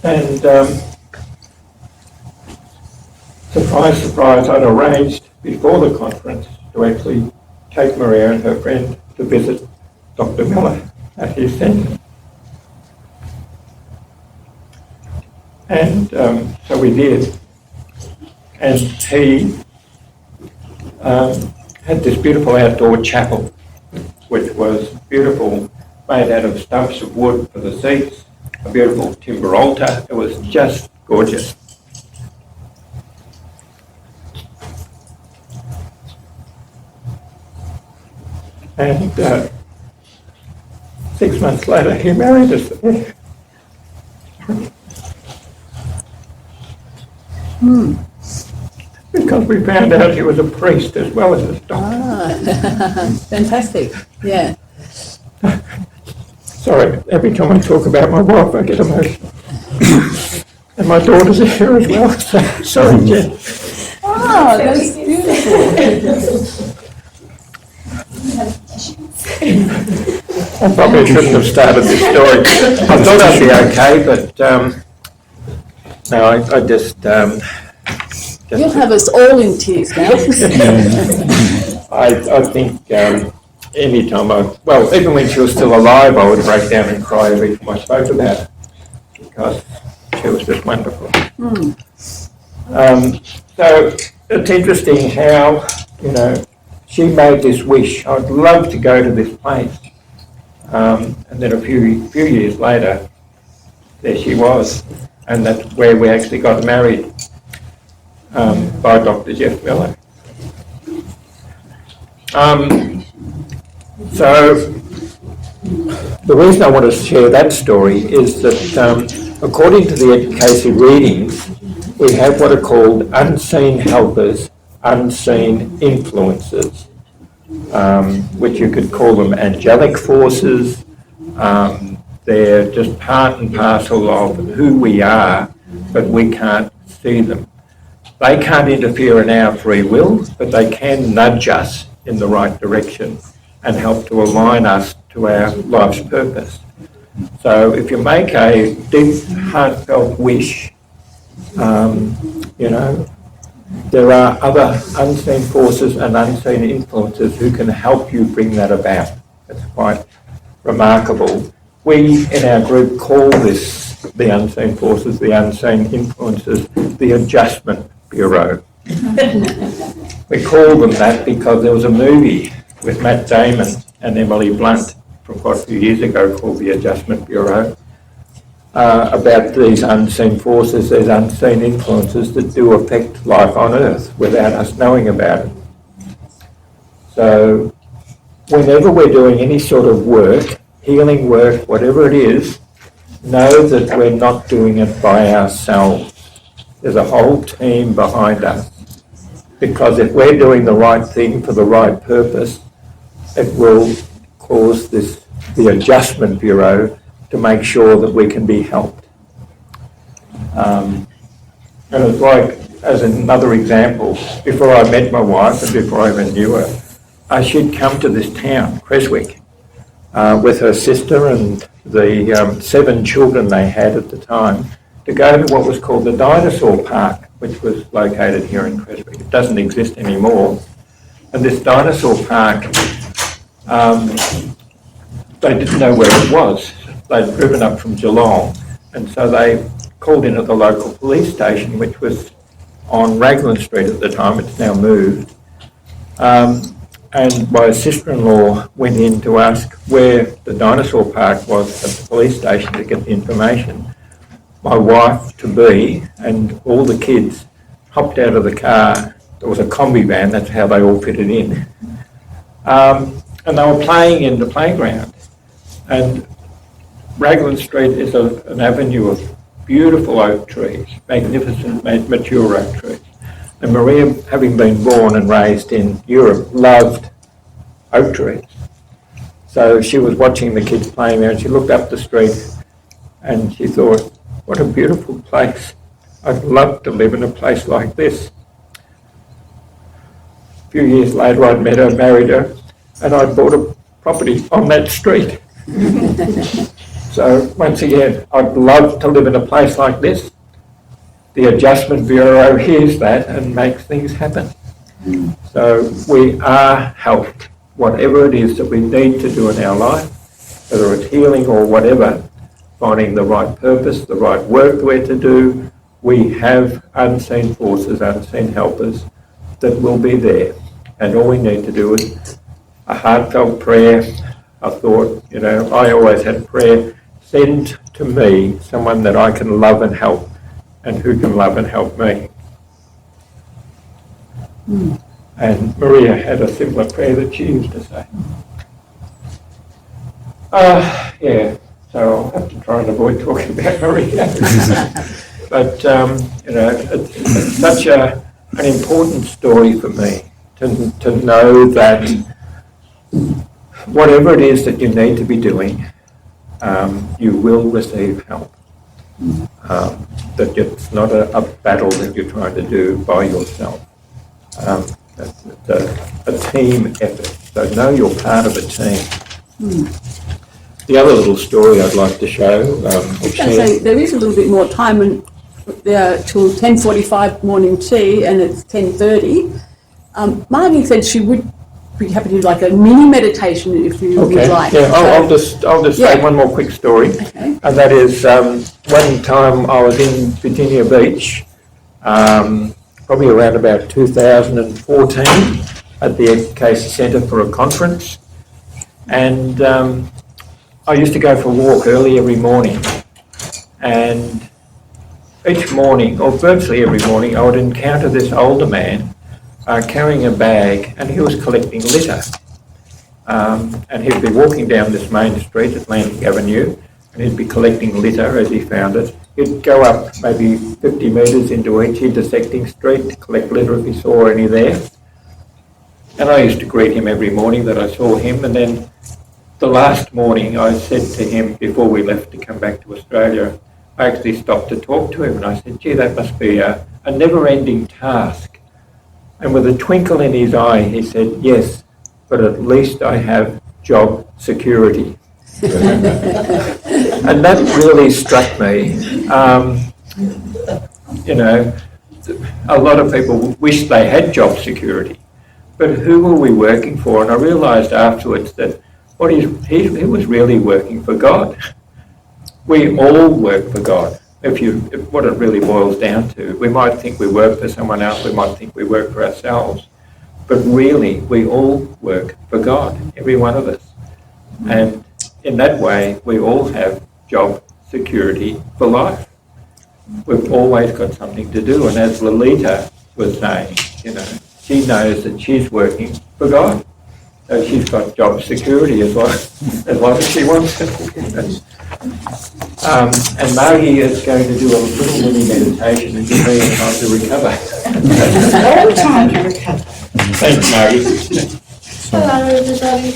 And surprise, surprise, I'd arranged before the conference to actually take Maria and her friend to visit Dr. Miller at his centre. And so we did. And he had this beautiful outdoor chapel, which was beautiful, made out of stumps of wood for the seats, a beautiful timber altar. It was just gorgeous. And 6 months later, he married us there. Because we found out he was a priest as well as a doctor. Fantastic. Yeah. Sorry, every time I talk about my wife, I get emotional. And my daughter's here as well. So, sorry, Jen. Oh, that's beautiful. I probably shouldn't have started this story. I thought I'd be okay, but no, I just You'll have us all in tears now. I think any time even when she was still alive, I would break down and cry every time I spoke about her because she was just wonderful. So it's interesting how, she made this wish. I'd love to go to this place. And then a few years later, there she was. And that's where we actually got married by Dr. Jeff Miller. So the reason I want to share that story is that according to the Edgar Cayce readings, we have what are called unseen helpers, unseen influences, which you could call them angelic forces. They're just part and parcel of who we are, but we can't see them. They can't interfere in our free will, but they can nudge us in the right direction and help to align us to our life's purpose. So if you make a deep, heartfelt wish, there are other unseen forces and unseen influences who can help you bring that about. It's quite remarkable. We in our group call this the unseen forces, the unseen influences, the Adjustment Bureau. We call them that because there was a movie with Matt Damon and Emily Blunt from quite a few years ago called The Adjustment Bureau, about these unseen forces, these unseen influences that do affect life on Earth without us knowing about it. So whenever we're doing any sort of work, healing work, whatever it is, know that we're not doing it by ourselves. There's a whole team behind us. Because if we're doing the right thing for the right purpose, it will cause the Adjustment Bureau to make sure that we can be helped. And it's like, as another example, before I met my wife and before I even knew her, she'd come to this town, Creswick, with her sister and the 7 children they had at the time, to go to what was called the Dinosaur Park, which was located here in Creswick. It doesn't exist anymore. And this Dinosaur Park, they didn't know where it was. They'd driven up from Geelong, and so they called in at the local police station, which was on Raglan Street at the time. It's now moved. And my sister-in-law went in to ask where the Dinosaur Park was at the police station to get the information. My wife-to-be and all the kids hopped out of the car. There was a combi van, that's how they all fitted in. And they were playing in the playground. And Raglan Street is an avenue of beautiful oak trees, magnificent mature oak trees. And Maria, having been born and raised in Europe, loved oak trees. So she was watching the kids playing there and she looked up the street and she thought, what a beautiful place. I'd love to live in a place like this. A few years later I'd met her, married her, and I'd bought a property on that street. So once again, I'd love to live in a place like this. The Adjustment Bureau hears that and makes things happen. So we are helped, whatever it is that we need to do in our life, whether it's healing or whatever, finding the right purpose, the right work we're to do. We have unseen forces, unseen helpers that will be there. And all we need to do is a heartfelt prayer. I thought, I always had prayer, send to me someone that I can love and help, and who can love and help me. And Maria had a similar prayer that she used to say. So I'll have to try and avoid talking about Maria. But, it's such an important story for me to know that whatever it is that you need to be doing, you will receive help. That it's not a battle that you're trying to do by yourself. It's a team effort. So know you're part of a team. The other little story I'd like to show. I was going to say, there is a little bit more time till 10:45 morning tea, and it's 10:30. Margie said she would be happy to do like a mini meditation if you would like. Yeah. I'll just say one more quick story. Okay. And that is one time I was in Virginia Beach, probably around about 2014, at the Edgar Cayce Centre for a conference. And I used to go for a walk early every morning. And each morning, or virtually every morning, I would encounter this older man carrying a bag, and he was collecting litter. And he'd be walking down this main street, Atlantic Avenue, and he'd be collecting litter as he found it. He'd go up maybe 50 metres into each intersecting street to collect litter if he saw any there. And I used to greet him every morning that I saw him, and then the last morning I said to him, before we left to come back to Australia, I actually stopped to talk to him, and I said, gee, that must be a never-ending task. And with a twinkle in his eye, he said, yes, but at least I have job security. And that really struck me. A lot of people wish they had job security, but who were we working for? And I realised afterwards that he was really working for God. We all work for God. If what it really boils down to, we might think we work for someone else, we might think we work for ourselves, but really we all work for God, every one of us. And in that way, we all have job security for life. We've always got something to do, and as Lolita was saying, she knows that she's working for God. So she's got job security as long as she wants it. And Margie is going to do a little mini meditation and give me time to recover. All time to recover. Thanks, Margie. Hello, everybody.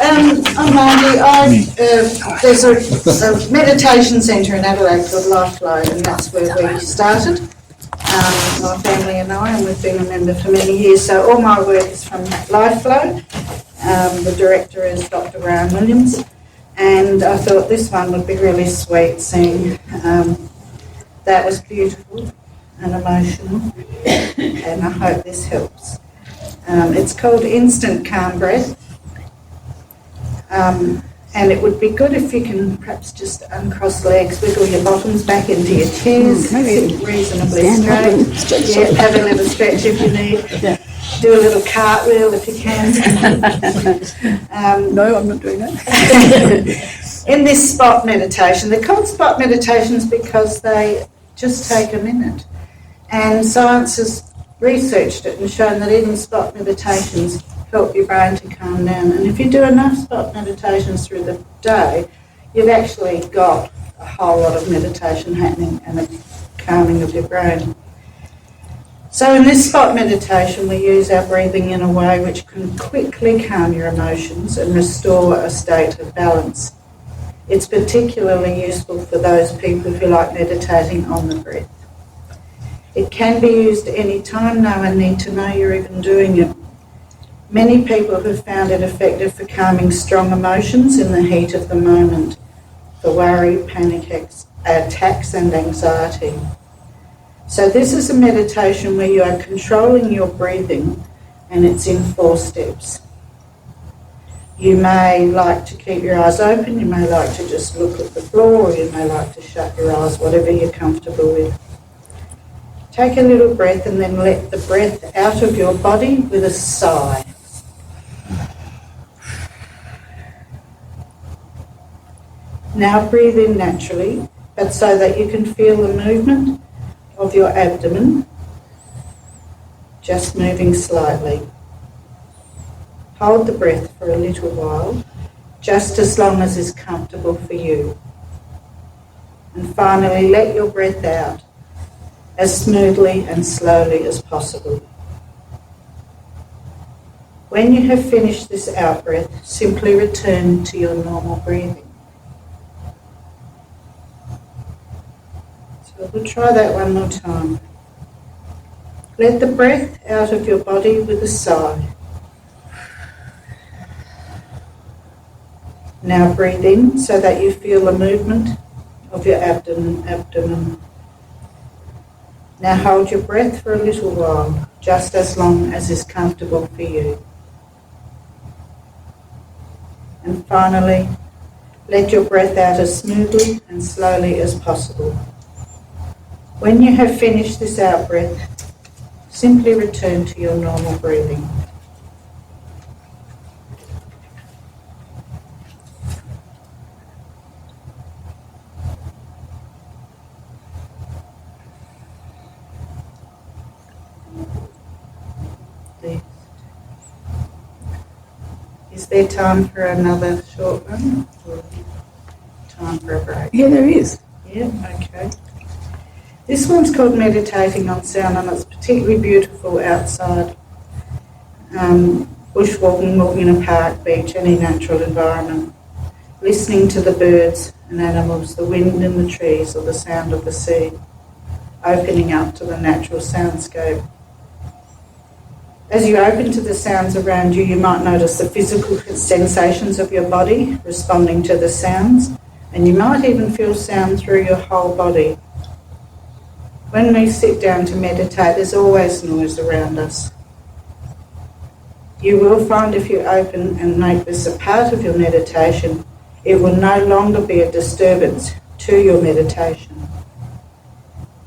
I'm Margie. There's a meditation centre in Adelaide called Lifeflow, and that's where we started. My family and I, and we've been a member for many years. So all my work is from Lifeflow. The director is Dr. Graham Williams. And I thought this one would be really sweet, seeing that was beautiful and emotional, and I hope this helps. It's called Instant Calm Breath, and it would be good if you can perhaps just uncross legs, wiggle your bottoms back into your chairs, sit reasonably straight, have a little stretch if you need. Do a little cartwheel if you can. No, I'm not doing that. In this spot meditation, they're called spot meditations because they just take a minute. And science has researched it and shown that even spot meditations help your brain to calm down. And if you do enough spot meditations through the day, you've actually got a whole lot of meditation happening and a calming of your brain. So in this spot meditation, we use our breathing in a way which can quickly calm your emotions and restore a state of balance. It's particularly useful for those people who like meditating on the breath. It can be used any time, no one need to know you're even doing it. Many people have found it effective for calming strong emotions in the heat of the moment, for worry, panic attacks and anxiety. So this is a meditation where you are controlling your breathing, and it's in 4 steps. You may like to keep your eyes open, you may like to just look at the floor, or you may like to shut your eyes, whatever you're comfortable with. Take a little breath and then let the breath out of your body with a sigh. Now breathe in naturally, but so that you can feel the movement of your abdomen, just moving slightly. Hold the breath for a little while, just as long as is comfortable for you. And finally, let your breath out as smoothly and slowly as possible. When you have finished this out-breath, simply return to your normal breathing. So we'll try that one more time. Let the breath out of your body with a sigh. Now breathe in so that you feel the movement of your abdomen. Now hold your breath for a little while, just as long as is comfortable for you. And finally, let your breath out as smoothly and slowly as possible. When you have finished this out-breath, simply return to your normal breathing. Is there time for another short one? Or time for a break? Yeah, there is. Yeah, okay. This one's called Meditating on Sound, and it's particularly beautiful outside, bushwalking, walking in a park, beach, any natural environment, listening to the birds and animals, the wind in the trees, or the sound of the sea, opening up to the natural soundscape. As you open to the sounds around you, you might notice the physical sensations of your body responding to the sounds, and you might even feel sound through your whole body. When we sit down to meditate, there's always noise around us. You will find if you open and make this a part of your meditation, it will no longer be a disturbance to your meditation.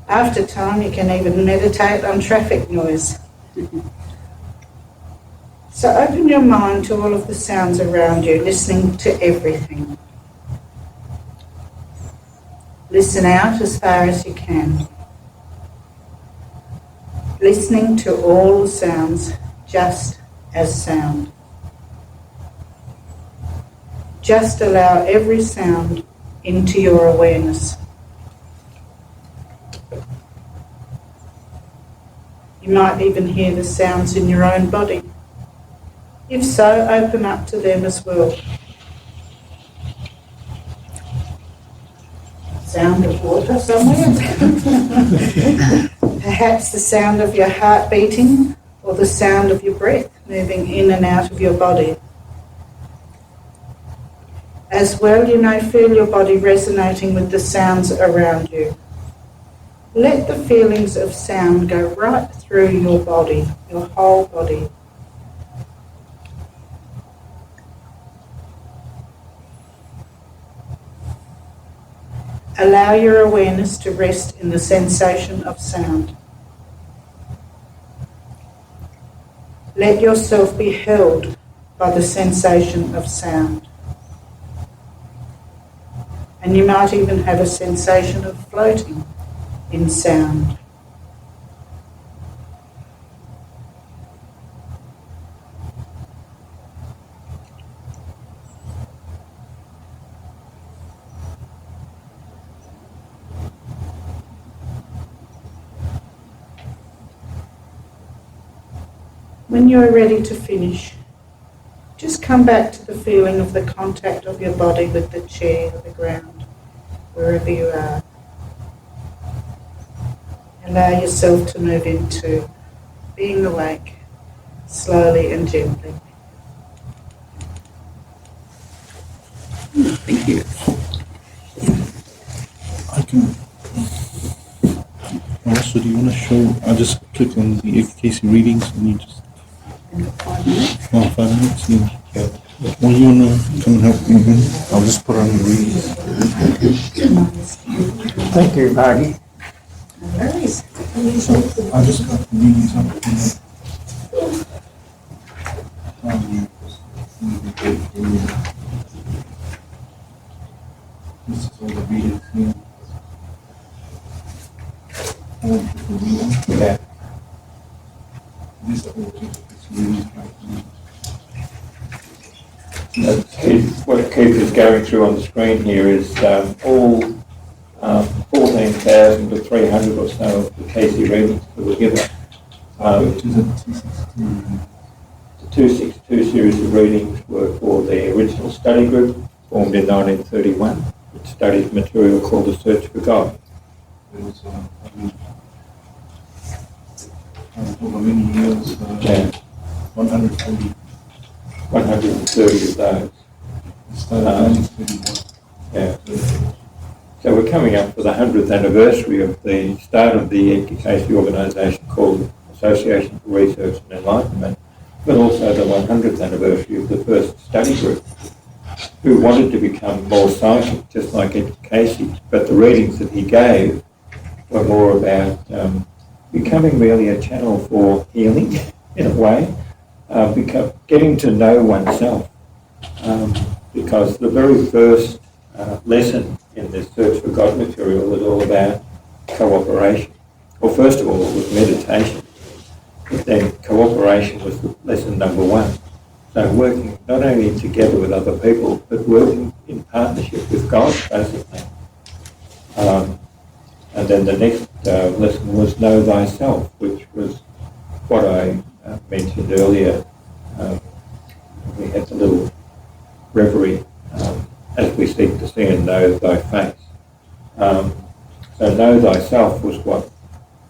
After time, you can even meditate on traffic noise. So open your mind to all of the sounds around you, listening to everything. Listen out as far as you can. Listening to all the sounds just as sound. Just allow every sound into your awareness. You might even hear the sounds in your own body. If so, open up to them as well. Sound of water somewhere. Perhaps the sound of your heart beating, or the sound of your breath moving in and out of your body. As well, you may feel your body resonating with the sounds around you. Let the feelings of sound go right through your body, your whole body. Allow your awareness to rest in the sensation of sound. Let yourself be held by the sensation of sound. And you might even have a sensation of floating in sound. when you're ready to finish, just come back to the feeling of the contact of your body with the chair or the ground, wherever you are. Allow yourself to move into being awake, slowly and gently. Thank you. I can. Also, do you want to show? I'll just click on the Edgar Cayce readings and you just. 5 minutes. Oh, 5 minutes? Yeah. Well, you want to come and help me? I'll just put on the readings. Thank you, Margie. So I just got the readings up. This is all the readings here. Yeah. These are all just readings right now. What Keith is going through on the screen here is all 14,000 to 300 or so of the Cayce readings that were given. The 262 series of readings were for the original study group formed in 1931, which studied material called The Search for God. There was, over many years, Yeah. 140. 130 of those. Started in 1931. Yeah. So we're coming up for the 100th anniversary of the start of the Edgar Cayce organisation called Association for Research and Enlightenment, but also the 100th anniversary of the first study group, who wanted to become more psychic, just like Edgar Cayce, but the readings that he gave were more about becoming really a channel for healing, in a way, getting to know oneself, because the very first lesson in this Search for God material was all about cooperation. Well, first of all, it was meditation, but then cooperation was lesson number one. So working not only together with other people, but working in partnership with God, basically. And then the next lesson was know thyself, which was what I mentioned earlier. We had the little reverie as we seek to see and know thy face. So know thyself was what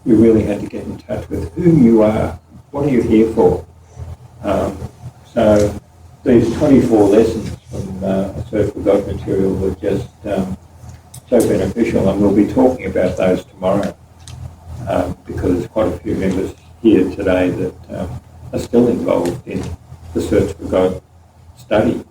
you really had to get in touch with, who you are, what are you here for. So these 24 lessons from a Search for God material were just so beneficial, and we'll be talking about those tomorrow because there's quite a few members here today that are still involved in the Search for God study.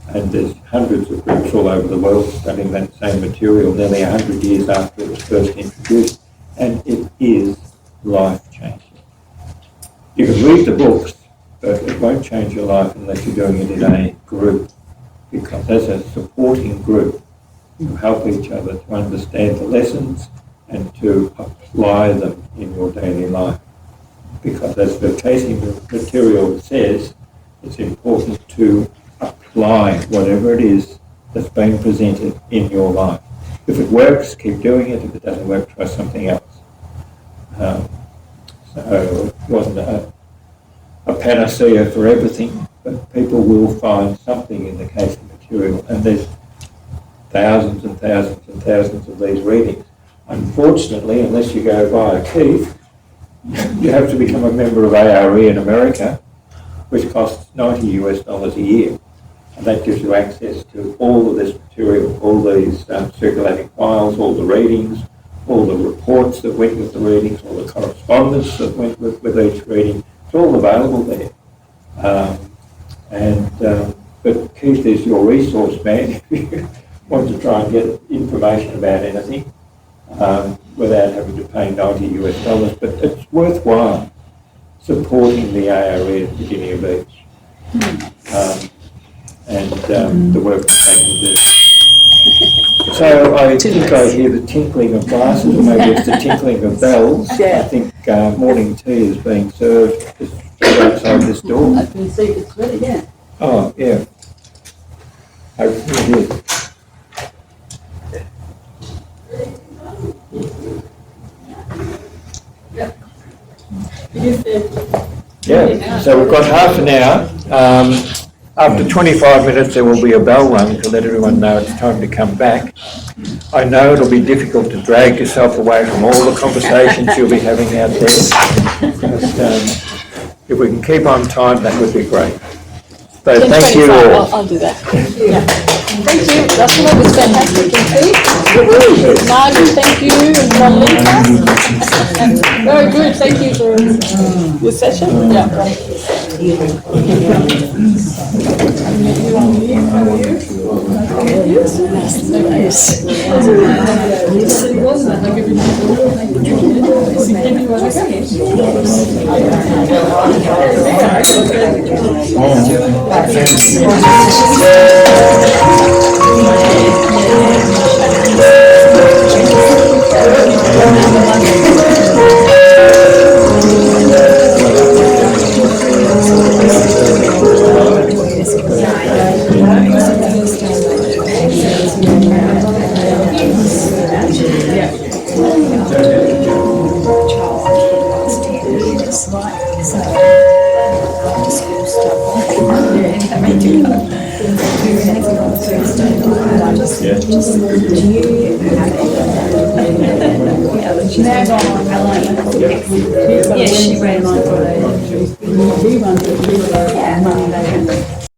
And there's hundreds of groups all over the world studying that same material nearly 100 years after it was first introduced, and it is life-changing. You can read the books, but it won't change your life unless you're doing it in a group, because as a supporting group, you help each other to understand the lessons and to apply them in your daily life. Because as the Cayce material says, it's important to apply whatever it is that's being presented in your life. If it works, keep doing it. If it doesn't work, try something else. So it wasn't a panacea for everything, but people will find something in the Cayce material, and there's thousands and thousands and thousands of these readings. Unfortunately, unless you go via Keith, you have to become a member of ARE in America, which costs $90 US a year. And that gives you access to all of this material, all these circulating files, all the readings, all the reports that went with the readings, all the correspondence that went with each reading. It's all available there. But Keith is your resource man if you want to try and get information about anything without having to pay $90 US. But it's worthwhile supporting the ARE at the beginning of each. The work that they can do. So I think I hear the tinkling of glasses, or maybe it's the tinkling of bells. Yeah. I think morning tea is being served just outside this door. I can see it's ready, yeah. Oh, yeah. Hopefully it is. Yeah. So we've got half an hour. After 25 minutes, there will be a bell rung to let everyone know it's time to come back. I know it'll be difficult to drag yourself away from all the conversations you'll be having out there. But, if we can keep on time, that would be great. So thank you 10:25, all. I'll do that. Yeah. Thank you, Russell, that was fantastic indeed. Margaret, thank you, and Lolita. Very good, thank you for your session. Yeah. Yeah, she ran mine for